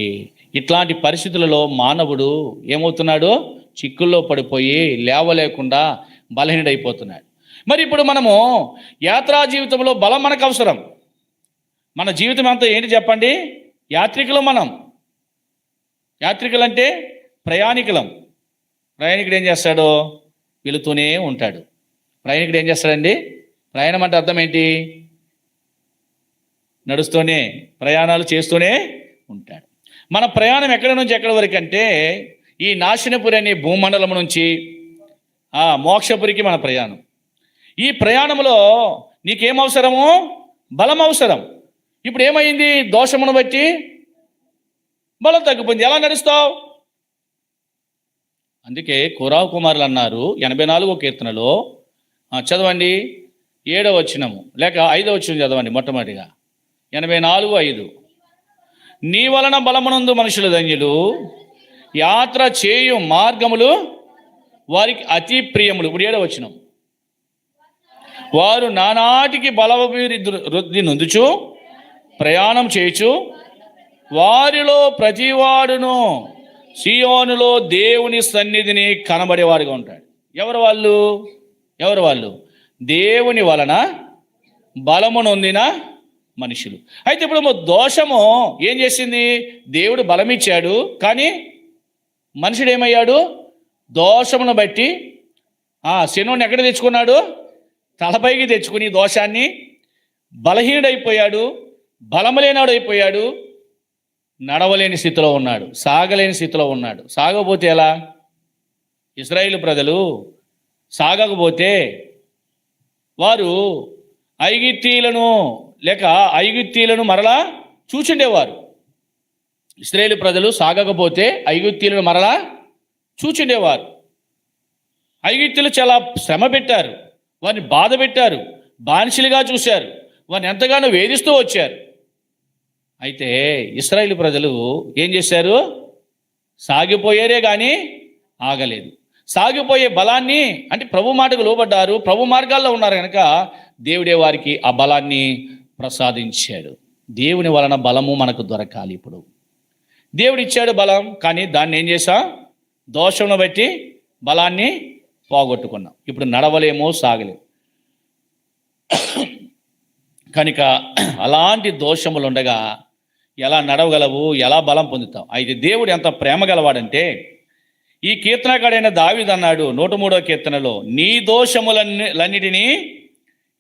ఇట్లాంటి పరిస్థితులలో మానవుడు ఏమవుతున్నాడు? చిక్కుల్లో పడిపోయి లేవలేకుండా బలహీనుడైపోతున్నాడు. మరి ఇప్పుడు మనము యాత్రా జీవితంలో బలం మనకు అవసరం. మన జీవితం అంతా ఏంటి చెప్పండి? యాత్రికులం మనం. యాత్రికులు అంటే ప్రయాణికులం. ప్రయాణికుడు ఏం చేస్తాడు? వెళుతూనే ఉంటాడు. ప్రయాణికుడు ఏం చేస్తాడండి? ప్రయాణం అంటే అర్థం ఏంటి? నడుస్తూనే, ప్రయాణాలు చేస్తూనే ఉంటాడు. మన ప్రయాణం ఎక్కడి నుంచి ఎక్కడి వరకు అంటే ఈ నాశనపురి అనే భూమండలం నుంచి మోక్షపురికి మన ప్రయాణం. ఈ ప్రయాణంలో నీకేం అవసరము? బలం అవసరం. ఇప్పుడు ఏమైంది? దోషమును బట్టి బలం తగ్గిపోయింది. ఎలా నడుస్తావు? అందుకే కోరావు కుమారులు అన్నారు 84వ కీర్తనలో, చదవండి 7వ వచనము లేక 5వ వచనం చదవండి మొట్టమొదటిగా. 84:5. నీ వలన బలమునందు మనుషులు ధన్యులు, యాత్ర చేయు మార్గములు వారికి అతి ప్రియములు. ఇప్పుడు 7వ వచనం. వారు నానాటికి బలవృద్ధి నొందుచు ప్రయాణం చేయొచ్చు, వారిలో ప్రతివాడును సియోనులో దేవుని సన్నిధిని కనబడేవాడుగా ఉంటాడు. ఎవరు వాళ్ళు? ఎవరు వాళ్ళు? దేవుని వలన బలము నొందిన మనుషులు. అయితే ఇప్పుడు దోషము ఏం చేసింది? దేవుడు బలం ఇచ్చాడు, కానీ మనుషుడు ఏమయ్యాడు? దోషమును బట్టి శనువుని ఎక్కడ తెచ్చుకున్నాడు? తలపైకి తెచ్చుకుని దోషాన్ని బలహీనుడైపోయాడు, బలము లేనాడైపోయాడు, నడవలేని స్థితిలో ఉన్నాడు, సాగలేని స్థితిలో ఉన్నాడు. సాగకపోతే ఎలా? ఇశ్రాయేలు ప్రజలు సాగకపోతే వారు ఐగుప్తీయులను మరలా చూచుండేవారు. ఇశ్రాయేలు ప్రజలు సాగకపోతే ఐగుప్తీయులను మరలా చూచుండేవారు. ఐగుప్తీయులు చాలా శ్రమ పెట్టారు, వారిని బాధ పెట్టారు, బానిసలుగా చూశారు, వారిని ఎంతగానో వేధిస్తూ వచ్చారు. అయితే ఇశ్రాయేలు ప్రజలు ఏం చేశారు? సాగిపోయారే కానీ ఆగలేదు. సాగిపోయే బలాన్ని, అంటే ప్రభు మాటకు లోబడ్డారు, ప్రభు మార్గాల్లో ఉన్నారు కనుక దేవుడే వారికి ఆ బలాన్ని ప్రసాదించాడు. దేవుని వలన బలము మనకు దొరకాలి. ఇప్పుడు దేవుడు ఇచ్చాడు బలం, కానీ దాన్ని ఏం చేశాం? దోషంను బట్టి బలాన్ని పోగొట్టుకున్నాం. ఇప్పుడు నడవలేమో, సాగలేము. కనుక అలాంటి దోషములు ఉండగా ఎలా నడవగలవు? ఎలా బలం పొందుతావు? అయితే దేవుడు ఎంత ప్రేమ గలవాడంటే, ఈ కీర్తనకాడైన దావీదు అన్నాడు 103వ కీర్తనలో, నీ దోషములన్నిటినీ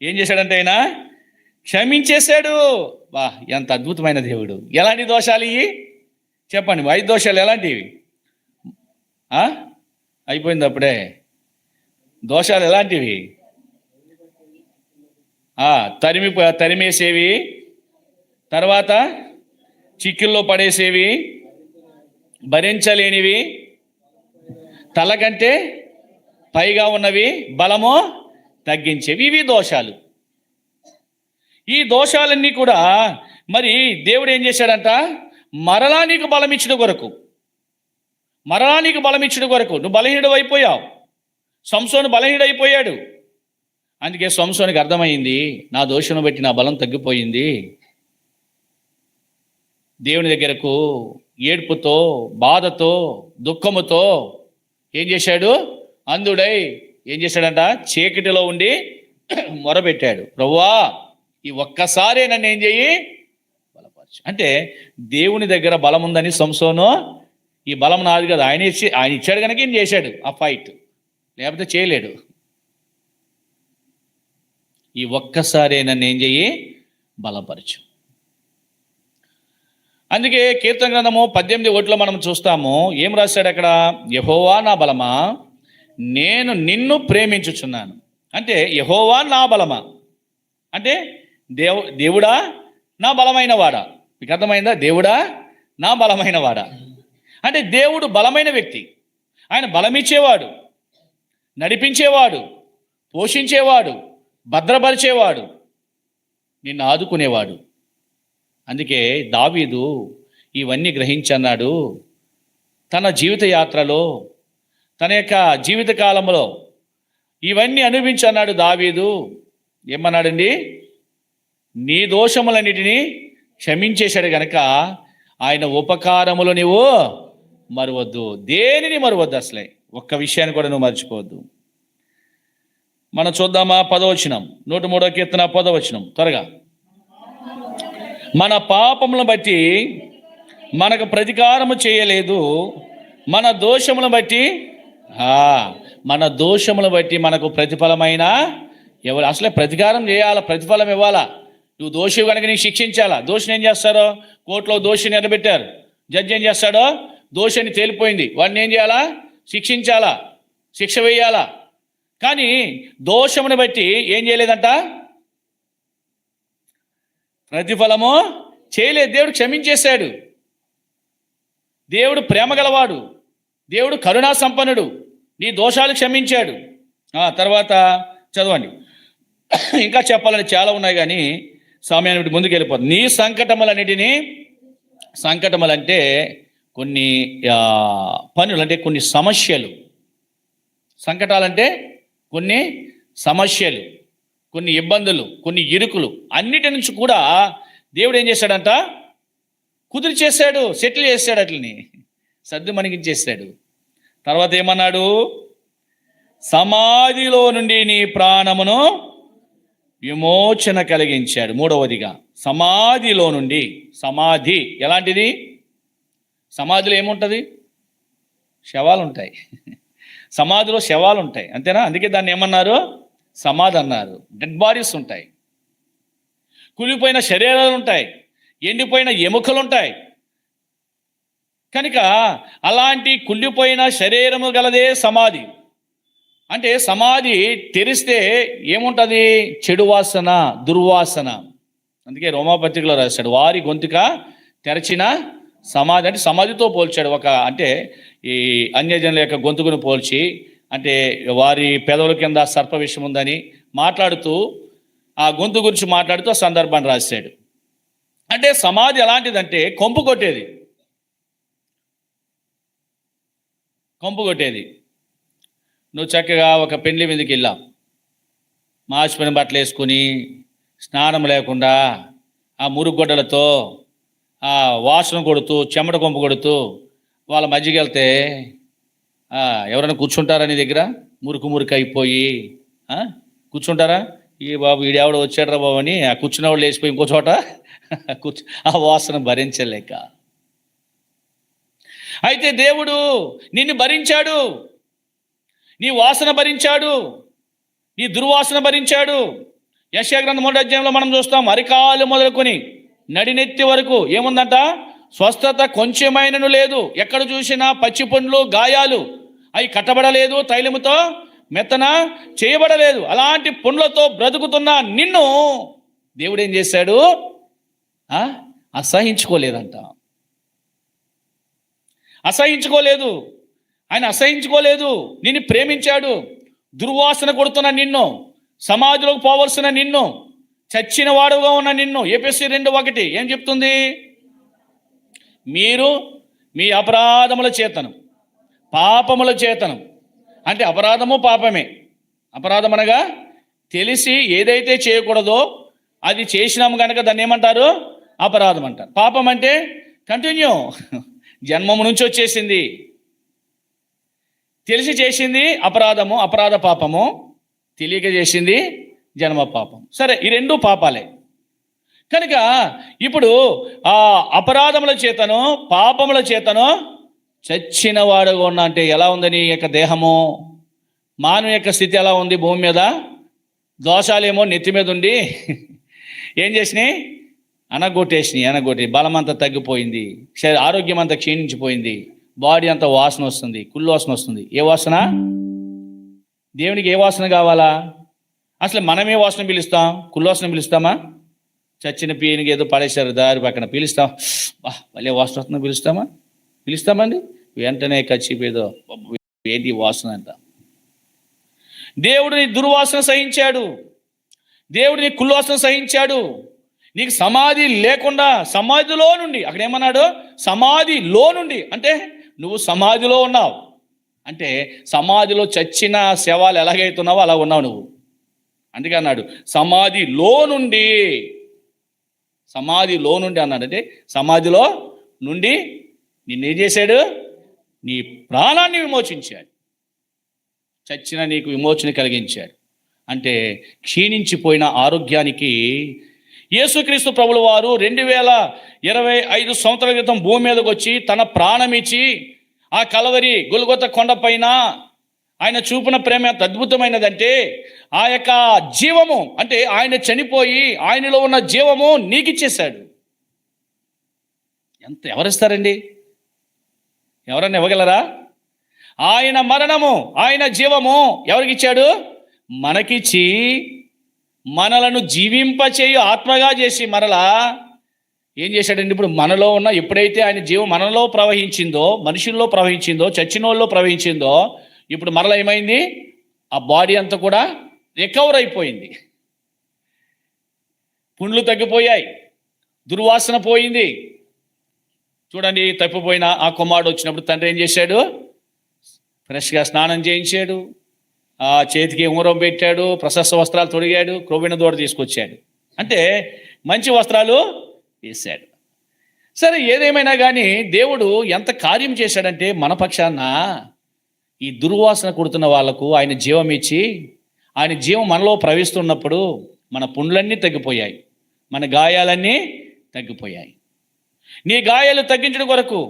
ఏం చేశాడంటే ఆయన క్షమించేశాడు. వా, ఎంత అద్భుతమైన దేవుడు! ఎలాంటి దోషాలు ఇవి చెప్పండి? 5 దోషాలు ఎలాంటివి? అయిపోయింది అప్పుడే. దోషాలు ఎలాంటివి? తరిమేసేవి, తర్వాత చిక్కుల్లో పడేసేవి, భరించలేనివి, తల కంటే పైగా ఉన్నవి, బలము తగ్గించేవి. ఇవి దోషాలు. ఈ దోషాలన్నీ కూడా మరి దేవుడు ఏం చేశాడంట? మరలా నీకు బలం ఇచ్చిన కొరకు, నువ్వు బలహీనుడు అయిపోయావు. సంసోను బలహీనుడైపోయాడు. అందుకే సంసోనికి అర్థమైంది, నా దోషను బట్టి నా బలం తగ్గిపోయింది. దేవుని దగ్గరకు ఏడ్పుతో, బాధతో, దుఃఖముతో ఏం చేశాడు? అందుడై ఏం చేశాడంట? చీకటిలో ఉండి మొరపెట్టాడు, ప్రభువా ఈ ఒక్కసారే నన్ను ఏం చెయ్యి, బలపరచు. అంటే దేవుని దగ్గర బలం ఉందని సంసోను, ఈ బలం నాది కదా, ఆయన ఇచ్చాడు కనుక ఏం చేశాడు ఆ ఫైట్, లేకపోతే చేయలేడు. ఈ ఒక్కసారే నన్ను ఏం చెయ్యి, బలపరచు. అందుకే కీర్తన గ్రంథము 18:1 మనం చూస్తాము, ఏం రాశాడు అక్కడ? యెహోవా నా బలమా, నేను నిన్ను ప్రేమించుచున్నాను. అంటే యెహోవా నా బలమా అంటే దేవుడా నా బలమైన వాడా? మీకు అర్థమైందా? దేవుడా నా బలమైన వాడా అంటే దేవుడు బలమైన వ్యక్తి. ఆయన బలమిచ్చేవాడు, నడిపించేవాడు, పోషించేవాడు, భద్రపరిచేవాడు, నిన్ను ఆదుకునేవాడు. అందుకే దావీదు ఇవన్నీ గ్రహించన్నాడు. తన జీవిత యాత్రలో, తన యొక్క జీవిత కాలంలో ఇవన్నీ అనుభవించన్నాడు దావీదు. ఏమన్నాడండి? నీ దోషములన్నిటినీ క్షమించేశాడు గనక ఆయన ఉపకారములు నువ్వు మరువద్దు. దేనిని మరువద్దు, అసలే ఒక్క విషయాన్ని కూడా నువ్వు మర్చిపోవద్దు. మనం చూద్దామా? 10వ 103వ కీర్తన 10వ త్వరగా. మన పాపములను బట్టి మనకు ప్రతీకారము చేయలేదు, మన దోషములను బట్టి మన దోషములను బట్టి మనకు ప్రతిఫలమైన ఎవరు? అసలే ప్రతీకారం చేయాలా, ప్రతిఫలం ఇవ్వాలా. నువ్వు దోషి కనుక నీకు శిక్షించాలా. దోషిని ఏం చేస్తారో? కోర్టులో దోషిని నిలబెట్టారు. జడ్జి ఏం చేస్తాడో? దోషి అని తేలిపోయింది, వాడిని ఏం చేయాలా? శిక్షించాలా, శిక్ష వేయాలా. కానీ దోషమును బట్టి ఏం చేయలేదంట? ప్రతిఫలము చేయలేదు. దేవుడు క్షమించేశాడు. దేవుడు ప్రేమ గలవాడు, దేవుడు కరుణా సంపన్నుడు. నీ దోషాలు క్షమించాడు. తర్వాత చదవండి. ఇంకా చెప్పాలని చాలా ఉన్నాయి కానీ సమయాన్ని ముందుకు వెళ్ళిపోతుంది. నీ సంకటములన్నిటినీ, సంకటములంటే కొన్ని పనులు, అంటే కొన్ని సమస్యలు. సంకటాలంటే కొన్ని సమస్యలు, కొన్ని ఇబ్బందులు, కొన్ని ఇరుకులు, అన్నిటి నుంచి కూడా దేవుడు ఏం చేశాడంట? కుదిరి చేశాడు, సెటిల్ చేశాడు, అట్లని సర్దు మణిగించేశాడు. తర్వాత ఏమన్నాడు? సమాధిలో నుండి నీ ప్రాణమును విమోచన కలిగించాడు. 3వదిగా సమాధిలో నుండి. సమాధి ఎలాంటిది? సమాధిలో ఏముంటుంది? శవాలు ఉంటాయి. సమాధిలో శవాలు ఉంటాయి, అంతేనా? అందుకే దాన్ని ఏమన్నారు? సమాధి అన్నారు. డెడ్ బాడీస్ ఉంటాయి, కులిపోయిన శరీరాలు ఉంటాయి, ఎండిపోయిన ఎముకలు ఉంటాయి. కనుక అలాంటి కుళ్ళిపోయిన శరీరము గలదే సమాధి. అంటే సమాధి తెరిస్తే ఏముంటుంది? చెడు వాసన, దుర్వాసన. అందుకే రోమాపత్రికలో రాశాడు, వారి గొంతుక తెరచిన సమాధి. అంటే సమాధితో పోల్చాడు. అంటే ఈ అన్యజనుల యొక్క గొంతుకును పోల్చి, అంటే వారి పెదవుల కింద సర్ప విషం ఉందని మాట్లాడుతూ, ఆ గొంతు గురించి మాట్లాడుతూ ఆ సందర్భాన్ని రాశాడు. అంటే సమాధి ఎలాంటిదంటే కొంపు కొట్టేది, కొంపు కొట్టేది. నువ్వు చక్కగా ఒక పెళ్లి మీదకి వెళ్ళావు, మాసిపోయిన బట్టలు వేసుకుని, స్నానం లేకుండా, ఆ మురుగుగొడ్డలతో ఆ వాసన కొడుతూ, చెమట కొంపు కొడుతూ వాళ్ళ మధ్యకి వెళ్తే ఎవరైనా కూర్చుంటారా నీ దగ్గర? మురికి అయిపోయి కూర్చుంటారా? ఈ బాబు ఈడెవడ వచ్చాడరా బాబు అని ఆ కూర్చున్నవాళ్ళు లేచిపోయి ఇంకో చోట ఆ వాసన భరించలేక. అయితే దేవుడు నిన్ను భరించాడు, నీ వాసన భరించాడు, నీ దుర్వాసన భరించాడు. యెషయా గ్రంథం 3వ అధ్యాయంలో మనం చూస్తాం, అరికాలు మొదలుకొని నడినెత్తి వరకు ఏముందంట? స్వస్థత కొంచెమైనను లేదు. ఎక్కడ చూసినా పచ్చి పండ్లు, గాయాలు, అవి కట్టబడలేదు, తైలముతో మెత్తన చేయబడలేదు. అలాంటి పండ్లతో బ్రతుకుతున్న నిన్ను దేవుడు ఏం చేశాడు? అసహించుకోలేదంట. అసహించుకోలేదు. ఆయన అసహించుకోలేదు, నిన్ను ప్రేమించాడు. దుర్వాసన కొడుతున్న నిన్ను, సమాధిలోకి పోవలసిన నిన్ను, చచ్చిన వాడుగా ఉన్న నిన్ను, ఎఫెసీ 2:1 ఏం చెప్తుంది? మీరు మీ అపరాధముల చేతను, పాపముల చేతను. అంటే అపరాధము పాపమే. అపరాధం అనగా తెలిసి ఏదైతే చేయకూడదో అది చేసినాము కనుక దాన్ని ఏమంటారు? అపరాధం అంటారు. పాపం అంటే కంటిన్యూ, జన్మము నుంచి వచ్చేసింది, తెలిసి చేసింది అపరాధము, అపరాధ పాపము, తెలియక చేసింది జన్మ పాపం. సరే, ఈ రెండు పాపాలే. కనుక ఇప్పుడు ఆ అపరాధముల చేతను, పాపముల చేతను చచ్చిన వాడుగా ఉన్నా. అంటే ఎలా ఉందని యొక్క దేహము, మానవ యొక్క స్థితి ఎలా ఉంది? భూమి మీద దోషాలేమో నెత్తి మీద ఉండి ఏం చేసినాయి? అనగొట్టి బలమంతా తగ్గిపోయింది, ఆరోగ్యం అంతా క్షీణించిపోయింది, బాడీ అంతా వాసన వస్తుంది, కుళ్ళు వాసన వస్తుంది. ఏ వాసన? దేవునికి ఏ వాసన కావాలా? అసలు మనమే వాసన పిలుస్తాం, కుళ్ళు వాసన పిలుస్తామా? చచ్చిన పీనికి ఏదో పడేశారు దారి పక్కన, పిలుస్తాం, మళ్ళీ వాసన వస్తుందో పిలుస్తామండి? వెంటనే కచ్చిపోయేదో ఏంటి వాసన అంట. దేవుడిని దుర్వాసన సహించాడు, దేవుడిని కుళ్ళు వాసన సహించాడు. నీకు సమాధి లేకుండా, సమాధిలో నుండి, అక్కడ ఏమన్నాడు? సమాధిలో నుండి అంటే నువ్వు సమాధిలో ఉన్నావు. అంటే సమాధిలో చచ్చిన శవాలు ఎలాగైతున్నావో అలా ఉన్నావు నువ్వు. అందుకే అన్నాడు సమాధిలో నుండి అన్నాడు. అంటే సమాధిలో నుండి నిన్నేం చేశాడు? నీ ప్రాణాన్ని విమోచించాడు, చచ్చిన నీకు విమోచన కలిగించాడు. అంటే క్షీణించిపోయిన ఆరోగ్యానికి యేసుక్రీస్తు ప్రభుల వారు 2025 సంవత్సరాల క్రితం భూమి మీదకి వచ్చి తన ప్రాణం ఇచ్చి ఆ కలవరి గొల్గొతా కొండపైన ఆయన చూపిన ప్రేమ ఎంత అద్భుతమైనదంటే ఆ యొక్క జీవము, అంటే ఆయన చనిపోయి ఆయనలో ఉన్న జీవము నీకు ఇచ్చేశాడు. ఎవరిస్తారండి? ఎవరన్నా ఇవ్వగలరా? ఆయన మరణము, ఆయన జీవము ఎవరికి ఇచ్చాడు? మనకిచ్చి మనలను జీవింపచేయు ఆత్మగా చేసి మరలా ఏం చేశాడండి? ఇప్పుడు మనలో ఉన్న, ఎప్పుడైతే ఆయన జీవం మనలో ప్రవహించిందో, మనుషుల్లో ప్రవహించిందో, చచ్చినోళ్ళలో ప్రవహించిందో, ఇప్పుడు మరలా ఏమైంది? ఆ బాడీ అంతా కూడా రికవర్ అయిపోయింది. పుండ్లు తగ్గిపోయాయి, దుర్వాసన పోయింది. చూడండి, తప్పిపోయిన ఆ కుమారుడు వచ్చినప్పుడు తండ్రి ఏం చేశాడు? ఫ్రెష్గా స్నానం చేయించాడు, ఆ చేతికి ఉంగరం పెట్టాడు, ప్రశస్త వస్త్రాలు తొడిగాడు, క్రొవ్విన దూడ తీసుకొచ్చాడు. అంటే మంచి వస్త్రాలు వేశాడు. సరే, ఏదేమైనా కానీ దేవుడు ఎంత కార్యం చేశాడంటే మన పక్షాన ఈ దుర్వాసన కొడుతున్న వాళ్లకు ఆయన జీవం ఇచ్చి, ఆయన జీవం మనలో ప్రవహిస్తున్నప్పుడు మన పుండ్లన్నీ తగ్గిపోయాయి, మన గాయాలన్నీ తగ్గిపోయాయి. నీ గాయాలు తగ్గించడం కొరకు,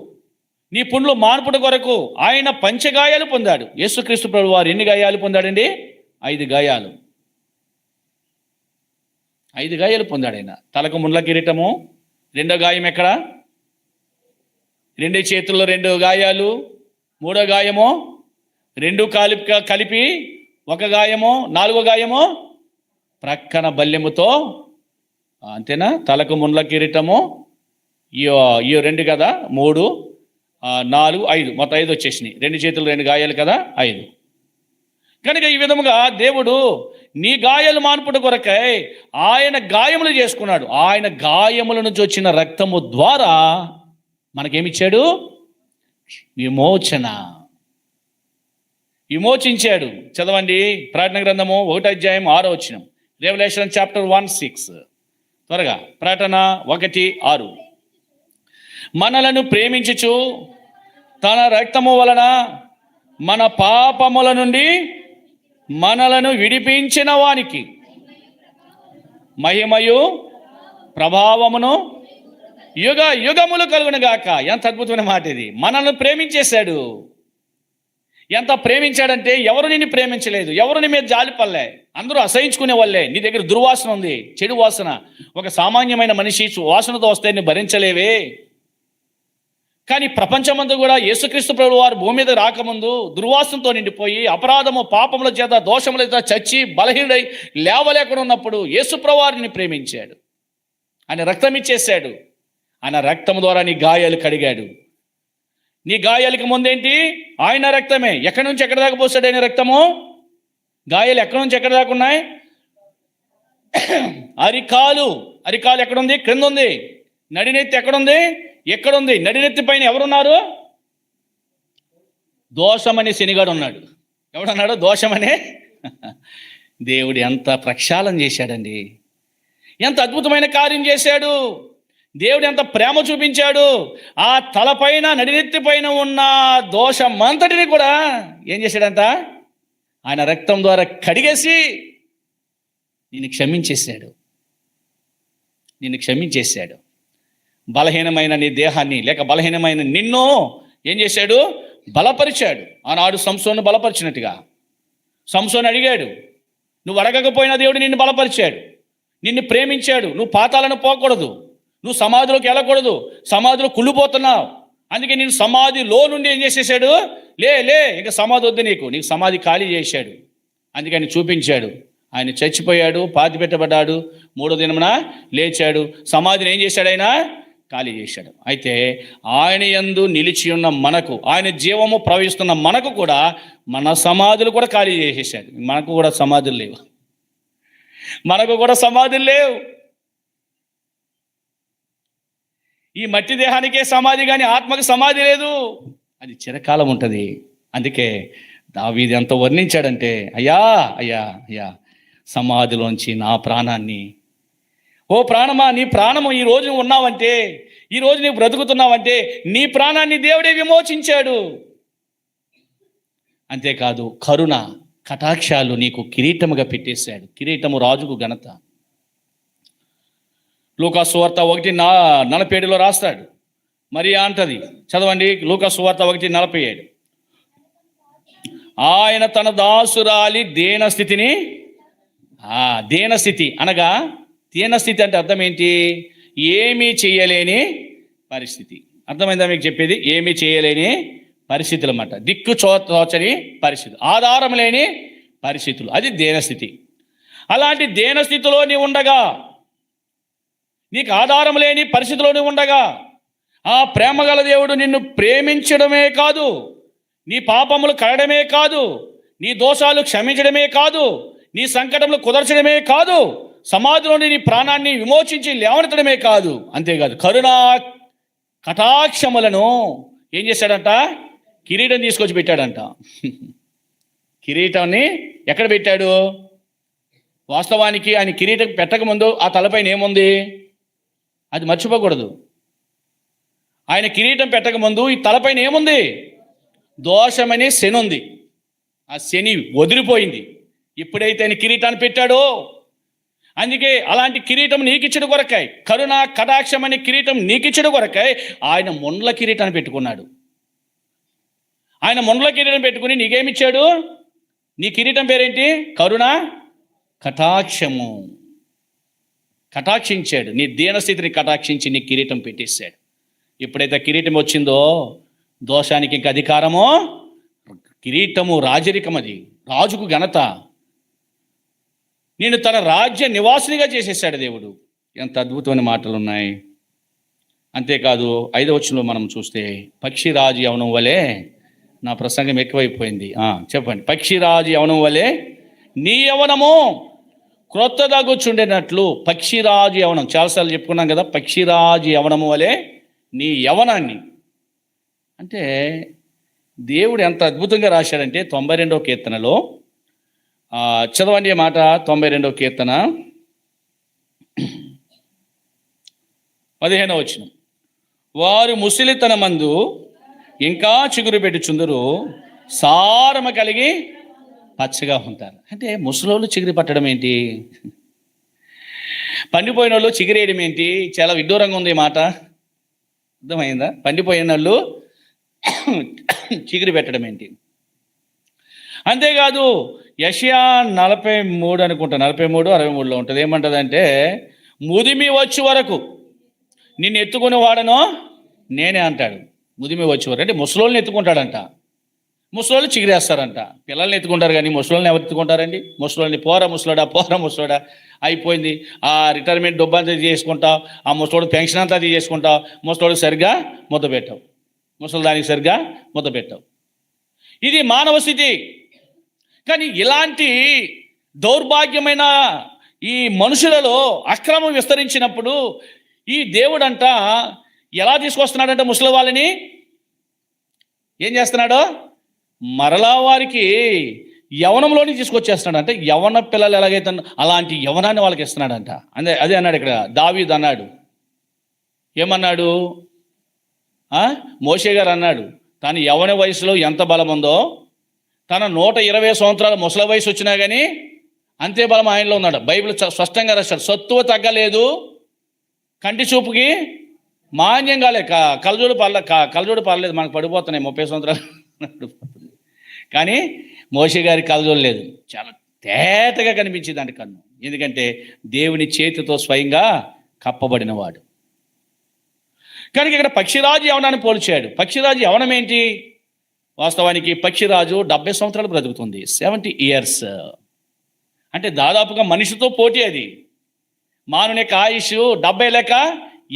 నీ పుండ్లు మాన్పుట కొరకు ఆయన పంచగాయాలు పొందాడు. యేసుక్రీస్తు ప్రభువు వారు ఎన్ని గాయాలు పొందాడండి? 5 గాయాలు. 5 గాయాలు పొందాడు ఆయన. తలకు ముండ్ల కిరీటము, 2వ గాయం ఎక్కడ? 2 చేతుల్లో 2 గాయాలు, 3వ గాయము 2 కలిపి 1 గాయము, 4వ గాయము ప్రక్కన బల్లెముతో, అంతేనా? తలకు ముండ్ల కిరీటము, ఈ 2 కదా, 3, 4, 5, మొత్తం 5 వచ్చేసినాయి. 2 చేతులు 2 గాయాలు కదా, 5. కనుక ఈ విధముగా దేవుడు నీ గాయాలు మాన్పుట కొరకై ఆయన గాయములు చేసుకున్నాడు. ఆయన గాయముల నుంచి వచ్చిన రక్తము ద్వారా మనకేమిచ్చాడు? విమోచించాడు. చదవండి, ప్రకటన గ్రంథము 1వ అధ్యాయం 6వ వచనం. Revelation chapter 1:6. త్వరగా, ప్రకటన 1:6. మనలను ప్రేమించుచు తన రక్తము వలన మన పాపముల నుండి మనలను విడిపించిన వానికి మహిమయు ప్రభావమును యుగ యుగములు కలుగునుగాక. ఎంత అద్భుతమైన మాట ఇది! మనల్ని ప్రేమించేశాడు. ఎంత ప్రేమించాడంటే ఎవరు నిన్ను ప్రేమించలేదు, ఎవరు నీ మీద జాలిపల్లే, అందరూ అసహించుకునే వాళ్ళే. నీ దగ్గర దుర్వాసన ఉంది, చెడు వాసన. ఒక సామాన్యమైన మనిషి వాసనతో వస్తే నీ భరించలేవే. కానీ ప్రపంచమందు కూడా యేసుక్రీస్తు ప్రభువు వారు భూమి మీద రాకముందు దుర్వాసనతో నిండిపోయి అపరాధము పాపముల చేత దోషముల చేత చచ్చి బలహీనుడై లేవలేకుండా ఉన్నప్పుడు యేసు ప్రభువు వారిని ప్రేమించాడు. ఆయన రక్తం ఇచ్చేశాడు. ఆయన రక్తం ద్వారా నీ గాయాలు కడిగాడు. నీ గాయాలకి ముందేంటి? ఆయన రక్తమే. ఎక్కడి నుంచి ఎక్కడి దాకా పోసాడు ఆయన రక్తము? గాయాలు ఎక్కడి నుంచి ఎక్కడి దాకా ఉన్నాయి? అరికాలు ఎక్కడుంది? క్రింద ఉంది. నడినెత్తి ఎక్కడుంది? ఎక్కడుంది? నడినెత్తి పైన ఎవరున్నారు? దోషమనే శనిగాడు ఉన్నాడు. ఎవడన్నాడు? దోషమనే. దేవుడు ఎంత ప్రక్షాళన చేశాడండి! ఎంత అద్భుతమైన కార్యం చేశాడు! దేవుడు ఎంత ప్రేమ చూపించాడు! ఆ తలపైన, నడినెత్తి పైన ఉన్న దోషమంతటిని కూడా ఏం చేశాడంట? ఆయన రక్తం ద్వారా కడిగేసి నిన్ను క్షమించేశాడు. బలహీనమైన నీ దేహాన్ని, లేక బలహీనమైన నిన్ను ఏం చేశాడు? బలపరిచాడు. ఆనాడు సంసోను బలపరిచినట్టుగా. సంసోను అడిగాడు, నువ్వు అడగకపోయినా దేవుడు నిన్ను బలపరిచాడు, నిన్ను ప్రేమించాడు. నువ్వు పాతాలను పోకూడదు, నువ్వు సమాధిలోకి వెళ్ళకూడదు, సమాధిలో కుళ్ళిపోతున్నావు. అందుకే నేను సమాధిలో నుండి ఏం చేసేసాడు? లే ఇంకా సమాధి వద్దు, నీకు సమాధి ఖాళీ చేశాడు. అందుకే ఆయన చూపించాడు. ఆయన చచ్చిపోయాడు, పాతి పెట్టబడ్డాడు, 3వ దినమున లేచాడు. సమాధిని ఏం చేశాడు? ఆయన ఖాళీ చేశాడు. అయితే ఆయన యందు నిలిచి ఉన్న మనకు, ఆయన జీవము ప్రవహిస్తున్న మనకు కూడా మన సమాధులు కూడా ఖాళీ చేసేసాడు. మనకు కూడా సమాధులు లేవు. ఈ మట్టి దేహానికే సమాధి, కానీ ఆత్మకు సమాధి లేదు. అది చిరకాలం ఉంటుంది. అందుకే దావీదు ఎంత వర్ణించాడంటే, అయ్యా సమాధిలోంచి నా ప్రాణాన్ని, ఓ ప్రాణమా, నీ ప్రాణము ఈ రోజు ఉన్నావంటే, ఈ రోజు నీవు బ్రతుకుతున్నావంటే నీ ప్రాణాన్ని దేవుడే విమోచించాడు. అంతేకాదు, కరుణ, కటాక్షాలు నీకు కిరీటముగా పెట్టేశాడు. కిరీటము రాజుకు ఘనత. లూకా సువార్త 1:47 రాస్తాడు. మరియా అంటది, చదవండి, లూకా సువార్త 1:47. ఆయన తన దాసురాలి దీనస్థితిని, దీనస్థితి అనగా, దీనస్థితి అంటే అర్థం ఏంటి? ఏమీ చేయలేని పరిస్థితి. అర్థమైందా మీకు చెప్పేది? ఏమీ చేయలేని పరిస్థితులు అన్నమాట. దిక్కు తోచని పరిస్థితులు, ఆధారం లేని పరిస్థితులు, అది దీనస్థితి. అలాంటి దీనస్థితిలో నీవు ఉండగా, నీకు ఆధారం లేని పరిస్థితిలో నీవు ఉండగా, ఆ ప్రేమగల దేవుడు నిన్ను ప్రేమించడమే కాదు, నీ పాపములు కడడమే కాదు, నీ దోషాలు క్షమించడమే కాదు, నీ సంకటములు కుదర్చడమే కాదు, సమాధిలోని నీ ప్రాణాన్ని విమోచించి లేవనెత్తడమే కాదు, అంతేకాదు కరుణా కటాక్షములను ఏం చేశాడంట? కిరీటం తీసుకొచ్చి పెట్టాడంట. కిరీటాన్ని ఎక్కడ పెట్టాడు? వాస్తవానికి ఆయన కిరీటం పెట్టకముందు ఆ తలపైన ఏముంది? అది మర్చిపోకూడదు. ఆయన కిరీటం పెట్టకముందు ఈ తలపైన ఏముంది? దోషమనే శని ఉంది. ఆ శని వదిలిపోయింది ఎప్పుడైతే ఆయన కిరీటాన్ని పెట్టాడో. అందుకే అలాంటి కిరీటం నీకిచ్చడు కొరకాయ, కరుణ కటాక్షం అనే కిరీటం నీకిచ్చడు కొరకాయ ఆయన ముండ్ల కిరీటాన్ని పెట్టుకున్నాడు. ఆయన ముండ్ల కిరీటం పెట్టుకుని నీకేమిచ్చాడు? నీ కిరీటం పేరేంటి? కరుణ కటాక్షము. కటాక్షించాడు, నీ దీనస్థితిని కటాక్షించి నీ కిరీటం పెట్టేశాడు. ఎప్పుడైతే కిరీటం వచ్చిందో దోషానికి ఇంక అధికారమో. కిరీటము రాజరికం, అది రాజుకు ఘనత. నేను తన రాజ్య నివాసినిగా చేసేసాడు దేవుడు. ఎంత అద్భుతమైన మాటలు ఉన్నాయి. అంతేకాదు 5వ వచనంలో మనం చూస్తే, పక్షిరాజు యవనం వలె, నా ప్రసంగం ఎక్కువైపోయింది, చెప్పండి. పక్షిరాజు యవనం వలె నీ యవనము క్రొత్తదాగుచుండినట్లు. పక్షిరాజు యవనం చాలాసార్లు చెప్పుకున్నాం కదా. పక్షిరాజు యవనము వలె నీ యవనాన్ని, అంటే దేవుడు ఎంత అద్భుతంగా రాశాడంటే 92వ కీర్తనలో, చదవండి మాట. 92వ కీర్తన 15వ వచనం. వారు ముసలితనమందు ఇంకా చిగురు పెట్టుచుందురు, సారమ కలిగి పచ్చగా ఉంటారు. అంటే ముసలోళ్ళు చిగురు పట్టడం ఏంటి? పండిపోయిన వాళ్ళు చిగురేయడం ఏంటి? చాలా విడ్డూరంగా ఉంది ఈ మాట. అర్థమైందా? పండిపోయిన వాళ్ళు చిగురు పెట్టడం ఏంటి? అంతేకాదు యెషయా 43 అనుకుంటా, 43-63లో ఉంటుంది. ఏమంటుందంటే, ముదిమి వచ్చి వరకు నిన్ను ఎత్తుకుని వాడను నేనే అంటాడు. ముదిమి వచ్చి వరకు అంటే ముసలోళ్ళని ఎత్తుకుంటాడంట. ముసలోళ్ళు చిగురేస్తారంట. పిల్లల్ని ఎత్తుకుంటారు కానీ ముసలోళ్ళని ఎవరు ఎత్తుకుంటారండి? ముసలోళ్ళని పోరా ముసలోడా అయిపోయింది, ఆ రిటైర్మెంట్ డబ్బు అంతా చేసుకుంటావు, ఆ ముసలోడు పెన్షన్ అంతా చేసుకుంటావు, ముసలోడు సరిగ్గా ముద్ద పెట్టావు, ముసలి దానికి సరిగ్గా ముద్ద పెట్టావు. ఇది మానవ స్థితి. కానీ ఇలాంటి దౌర్భాగ్యమైన ఈ మనుషులలో అక్రమం విస్తరించినప్పుడు ఈ దేవుడంట ఎలా తీసుకొస్తున్నాడంటే, ముసలి వాళ్ళని ఏం చేస్తున్నాడు? మరలా వారికి యవనంలోని తీసుకొచ్చేస్తున్నాడు. అంటే యవన పిల్లలు ఎలాగైతే అలాంటి యవనాన్ని వాళ్ళకి ఇస్తున్నాడంట. అదే అన్నాడు ఇక్కడ దావీదు అన్నాడు. ఏమన్నాడు? మోషే గారు అన్నాడు, తను యవన వయసులో ఎంత బలం ఉందో, తన 120 సంవత్సరాల ముసలి వయసు వచ్చినా కానీ అంతే బలం ఆయనలో ఉన్నాడు. బైబిల్ స్పష్టంగా రాశాడు. సత్తువ తగ్గలేదు, కంటి చూపుకి మాన్యం కాలేదు, కలజోడు పర్లేదు, మనకు పడిపోతున్నాయి 30 సంవత్సరాలు కానీ మోషే గారి కలజోడు లేదు. చాలా తేటగా కనిపించింది అంటే కన్ను. ఎందుకంటే దేవుని చేతితో స్వయంగా కప్పబడినవాడు. కనుక ఇక్కడ పక్షిరాజు యవనాన్ని పోల్చాడు. పక్షిరాజు యవనం ఏంటి? వాస్తవానికి పక్షిరాజు 70 సంవత్సరాలు బ్రతుకుతుంది, 70 years. అంటే దాదాపుగా మనిషితో పోటీ. అది మానవుని యొక్క ఆయుష్ 70 లేక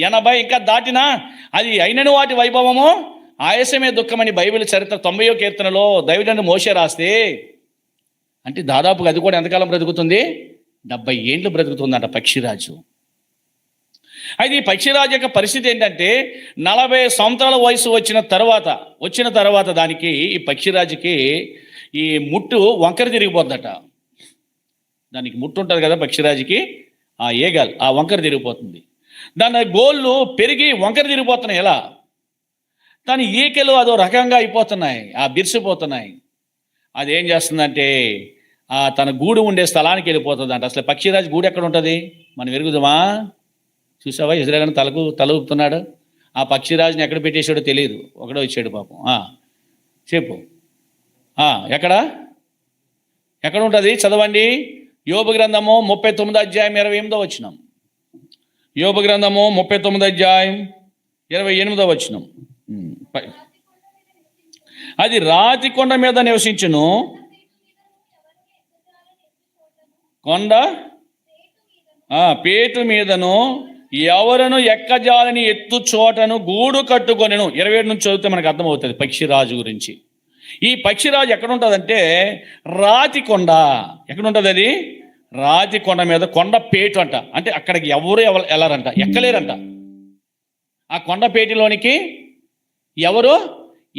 80 ఇంకా దాటినా అది అయినను వాటి వైభవము ఆయాసమే దుఃఖమని బైబిల్ చరిత్ర 90వ కీర్తనలో దైవజనుడు మోషే రాస్తే, అంటే దాదాపుగా అది కూడా ఎంతకాలం బ్రతుకుతుంది? 70 ఏండ్లు బ్రతుకుతుందంట పక్షిరాజు. అయితే ఈ పక్షిరాజు యొక్క పరిస్థితి ఏంటంటే, 40 సంవత్సరాల వయసు వచ్చిన తర్వాత దానికి, ఈ పక్షిరాజుకి ఈ ముట్టు వంకర తిరిగిపోద్దట. దానికి ముట్టు ఉంటుంది కదా పక్షిరాజుకి, ఆ ఏగల్ ఆ వంకర తిరిగిపోతుంది. దాని గోళ్ళు పెరిగి వంకర తిరిగిపోతున్నాయి. ఎలా? దాని ఈకెలు అదో రకంగా అయిపోతున్నాయి, ఆ బిర్సిపోతున్నాయి. అది ఏం చేస్తుందంటే తన గూడు ఉండే స్థలానికి వెళ్ళిపోతుందంట. అసలు పక్షిరాజు గూడు ఎక్కడ ఉంటుంది మనం ఎరుగుదామా? చూసావా ఇజ్రాయేల్ తల ఊపుతున్నాడు. ఆ పక్షిరాజుని ఎక్కడ పెట్టేశాడో తెలియదు, ఒకడో ఇచ్చాడు పాపం. చెప్పు ఎక్కడ ఉంటుంది? చదవండి. యోబు గ్రంథము 39 అధ్యాయం 28వ వచనం. యోబు గ్రంథము 39 అధ్యాయం 28వ వచనం. అది రాతి కొండ మీద నివసించును, కొండ పేటు మీదను ఎవరను ఎక్కజాలని ఎత్తు చోటను గూడు కట్టుకొనెను. 27 నుంచి చదివితే మనకు అర్థమవుతుంది పక్షిరాజు గురించి. ఈ పక్షిరాజు ఎక్కడ ఉంటుందంటే రాతి కొండ. ఎక్కడ ఉంటుంది అది? రాతి కొండ మీద, కొండ పేటు అంట. అంటే అక్కడికి ఎవరు వెళ్ళారంట, ఎక్కలేరంట. ఆ కొండ పేటిలోనికి ఎవరు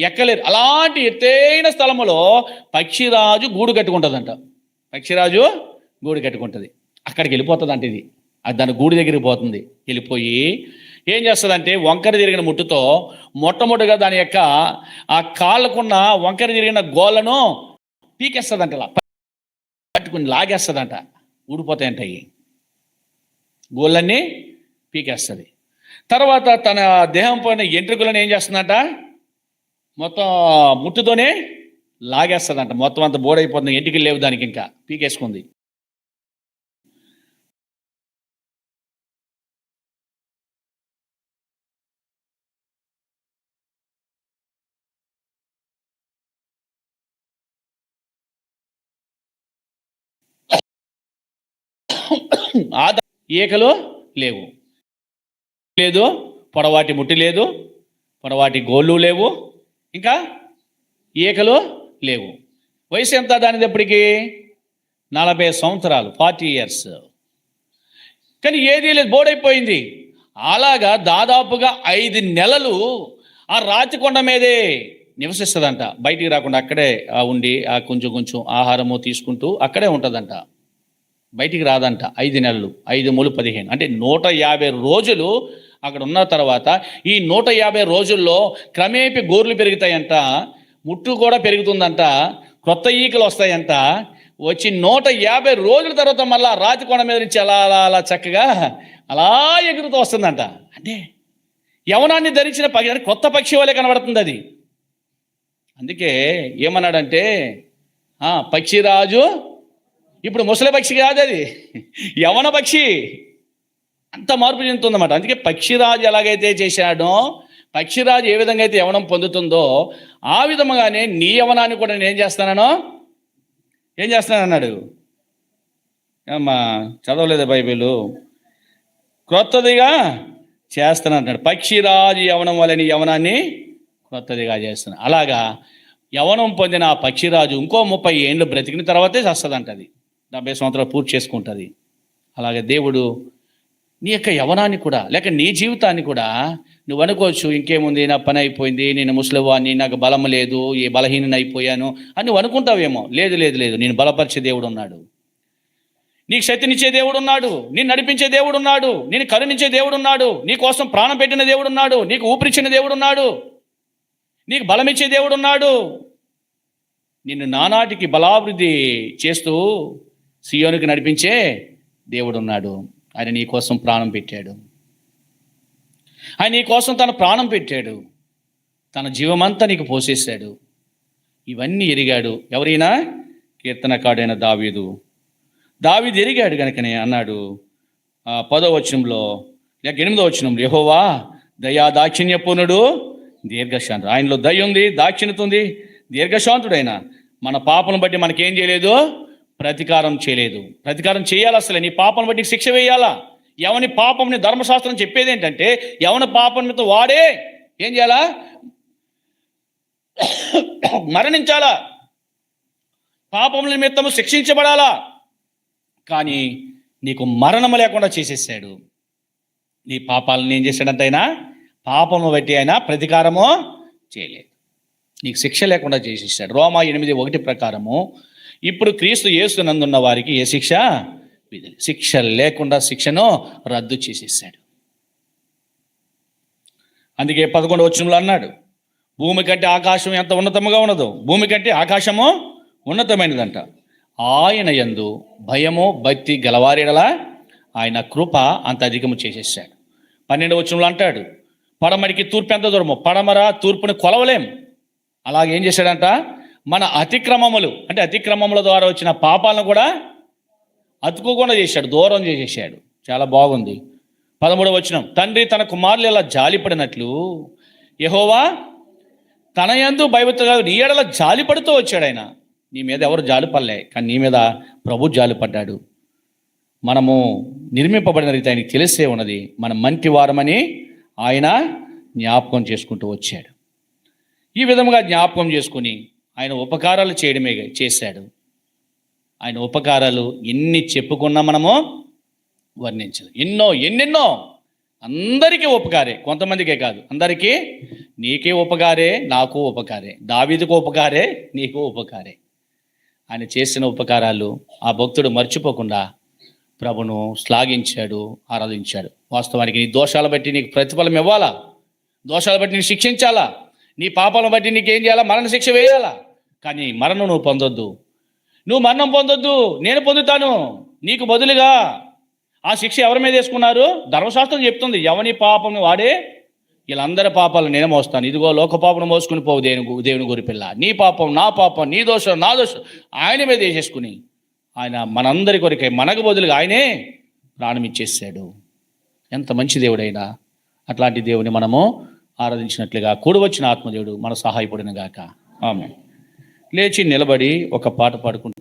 ఎక్కలేరు. అలాంటి ఎత్తైన స్థలములో పక్షిరాజు గూడు కట్టుకుంటుందంట. పక్షిరాజు గూడు కట్టుకుంటుంది, అక్కడికి వెళ్ళిపోతుంది అంటే ఇది. అది దాని గూడు దగ్గరికి పోతుంది. వెళ్ళిపోయి ఏం చేస్తుందంటే వంకర తిరిగిన ముట్టుతో మొట్టమొదటిగా దాని యొక్క ఆ కాళ్ళకున్న వంకర తిరిగిన గోళ్ళను పీకేస్తుందంట. ఇలా పట్టుకుని లాగేస్తుందంట, ఊడిపోతాయంట అవి. గోళ్ళన్నీ పీకేస్తుంది. తర్వాత తన దేహం పైన ఎంట్రుకలను ఏం చేస్తుందంట, మొత్తం ముట్టుతోనే లాగేస్తుందంట. మొత్తం అంత బోడైపోతుంది, ఎంటికి లేవు దానికి, ఇంకా పీకేసుకుంది. ఏకలు లేవు, పొడవాటి ముట్టి లేదు, పొడవాటి గోళ్ళు లేవు, ఇంకా ఏకలు లేవు. వయసు ఎంత దానిది? ఎప్పటికీ 40 సంవత్సరాలు, 40 years. కానీ ఏదీ లేదు, బోడైపోయింది. అలాగా దాదాపుగా 5 నెలలు ఆ రాతి కొండ మీదే నివసిస్తుందంట. బయటికి రాకుండా అక్కడే ఉండి కొంచెం ఆహారము తీసుకుంటూ అక్కడే ఉంటుందంట, బయటికి రాదంట. 5 నెలలు, 5 మూలు 15, అంటే 150 రోజులు అక్కడ ఉన్న తర్వాత ఈ 150 రోజుల్లో క్రమేపీ గోర్లు పెరుగుతాయంట, ముట్టు కూడా పెరుగుతుందంట, కొత్త ఈకలు వస్తాయంట. వచ్చి 150 రోజుల తర్వాత మళ్ళా రాతి కొండ మీద నుంచి అలా చక్కగా అలా ఎగురుతూ వస్తుందంట. అంటే యవనాన్ని ధరించిన పక్షి, కొత్త పక్షి వలె కనబడుతుంది అది. అందుకే ఏమన్నాడంటే పక్షిరాజు ఇప్పుడు ముసలి పక్షి కాదు, అది యవన పక్షి. అంత మార్పు చెందుతుందన్నమాట. అందుకే పక్షిరాజు ఎలాగైతే చేశాడో, పక్షిరాజు ఏ విధంగా అయితే యవనం పొందుతుందో ఆ విధముగానే నీ యవనాన్ని కూడా నేను ఏం చేస్తానన్నాడు. అమ్మా చదవలేదు బైబిల్? క్రొత్తదిగా చేస్తానంటున్నాడు. పక్షిరాజు యవనం వల్ల నీ యవనాన్ని క్రొత్తదిగా చేస్తున్నాను. అలాగా యవనం పొందిన ఆ పక్షిరాజు ఇంకో 30 ఏళ్ళు బ్రతికిన తర్వాతే చేస్తుందంట. అది 70 సంవత్సరాలు పూర్తి చేసుకుంటుంది. అలాగే దేవుడు నీ యొక్క యవనాన్ని కూడా, లేక నీ జీవితాన్ని కూడా నువ్వు అనుకోవచ్చు, ఇంకేముంది, నా పని అయిపోయింది, నేను ముసలివాడిని, నాకు బలం లేదు, ఏ బలహీనని అయిపోయాను అని నువ్వు అనుకుంటావేమో. లేదు, నేను బలపరిచే దేవుడు ఉన్నాడు, నీకు శక్తినిచ్చే దేవుడు ఉన్నాడు, నిన్ను నడిపించే దేవుడు ఉన్నాడు, నేను కరుణించే దేవుడు ఉన్నాడు, నీ కోసం ప్రాణం పెట్టిన దేవుడు ఉన్నాడు, నీకు ఊపిరిచ్చిన దేవుడు ఉన్నాడు, నీకు బలమిచ్చే దేవుడు ఉన్నాడు, నిన్ను నానాటికి బలాభివృద్ధి చేస్తూ సియోనుకి నడిపించే దేవుడు ఉన్నాడు. ఆయన నీ కోసం ప్రాణం పెట్టాడు, ఆయన నీ కోసం తన ప్రాణం పెట్టాడు, తన జీవమంతా నీకు పోసేశాడు. ఇవన్నీ ఎరిగాడు ఎవరైనా? కీర్తనకాడైన దావీదు ఎరిగాడు కనుకనే అన్నాడు 10వ వచనంలో లేక 8వ వచనంలో, యెహోవా దయా దాక్షిణ్యపూర్ణుడు దీర్ఘశాంతుడు. ఆయనలో దయ ఉంది, దాక్షిణ్యత ఉంది, దీర్ఘశాంతుడైన. మన పాపను బట్టి మనకేం చేయలేదు? ప్రతీకారం చేయలేదు. ప్రతీకారం చేయాలి. అసలు నీ పాపం బట్టి శిక్ష వేయాలా? ఎవని పాపంని ధర్మశాస్త్రం చెప్పేది ఏంటంటే, ఎవని పాపం మీద వాడే ఏం చేయాలా? మరణించాలా, పాపం నిమిత్తము శిక్షించబడాలా. కానీ నీకు మరణము లేకుండా చేసేసాడు. నీ పాపాలను ఏం చేశాడంటే ఆయన పాపము బట్టి ఆయన ప్రతీకారము చేయలేదు, నీకు శిక్ష లేకుండా చేసేసాడు. రోమా 8:1 ప్రకారము ఇప్పుడు క్రీస్తు యేసునందున్న వారికి ఏ శిక్ష విధి, శిక్ష లేకుండా శిక్షను రద్దు చేసేసాడు. అందుకే 11వ వచనంలో అన్నాడు, భూమి కంటే ఆకాశం ఎంత ఉన్నతముగా ఉన్నదో, భూమి కంటే ఆకాశము ఉన్నతమైనదంట, ఆయన యందు భయము భక్తి గలవారిడలా ఆయన కృప అంత అధికము చేసేసాడు. 12వ వచనంలో అంటాడు, పడమరికి తూర్పు ఎంత దూరమో, పడమర తూర్పుని కొలవలేం. అలాగేం చేశాడంట, మన అతిక్రమములు అంటే అతిక్రమముల ద్వారా వచ్చిన పాపాలను కూడా అతుకోకుండా చేశాడు, దూరం చేసేసాడు. చాలా బాగుంది. 13వ వచనం, తండ్రి తన కుమారులు ఇలా జాలిపడినట్లు యెహోవా తన యందు భయభక్తులు నీ ఎడల జాలిపడుతూ వచ్చాడు. ఆయన నీ మీద ఎవరు జాలిపడలే, కానీ నీ మీద ప్రభు జాలిపడ్డాడు. మనము నిర్మింపబడిన రీతి ఆయనకి తెలిసే ఉన్నది, మనం మంటి వారమని ఆయన జ్ఞాపకం చేసుకుంటూ వచ్చాడు. ఈ విధముగా జ్ఞాపకం చేసుకుని ఆయన ఉపకారాలు చేయడమే చేశాడు. ఆయన ఉపకారాలు ఎన్ని చెప్పుకున్నా మనము వర్ణించదు. ఎన్నెన్నో అందరికీ ఉపకారే, కొంతమందికే కాదు, అందరికీ. నీకే ఉపకారే, నాకు ఉపకారే, దావీదుకు ఉపకారే, నీకు ఉపకారే. ఆయన చేసిన ఉపకారాలు ఆ భక్తుడు మర్చిపోకుండా ప్రభును శ్లాఘించాడు, ఆరాధించాడు. వాస్తవానికి నీ దోషాలు బట్టి నీకు ప్రతిఫలం ఇవ్వాలా, దోషాలు బట్టి నీకు శిక్షించాలా, నీ పాపాలను బట్టి నీకేం చేయాలా, మరణ శిక్ష వేయాలా. కానీ మరణం నువ్వు పొందొద్దు, నువ్వు మరణం పొందొద్దు, నేను పొందుతాను. నీకు బదులుగా ఆ శిక్ష ఎవరి మీద వేసుకున్నారు? ధర్మశాస్త్రం చెప్తుంది, ఎవని పాపం వాడే వీళ్ళందరి పాపాలు నేనే మోస్తాను. ఇదిగో లోక పాపను మోసుకుని పోవు దేవుని గొరిపిల్ల. నీ పాపం నా పాపం, నీ దోషం నా దోషం ఆయన మీద వేసేసుకుని ఆయన మనందరి కొరికై మనకు బదులుగా ఆయనే ప్రాణం ఇచ్చేసాడు. ఎంత మంచి దేవుడైనా అట్లాంటి దేవుని మనము ఆరాధించినట్లుగా కూడి వచ్చిన ఆత్మదేవుడు మన సహాయపడిన గాక. ఆమేన్. లేచి నిలబడి ఒక పాట పాడుకుంటూ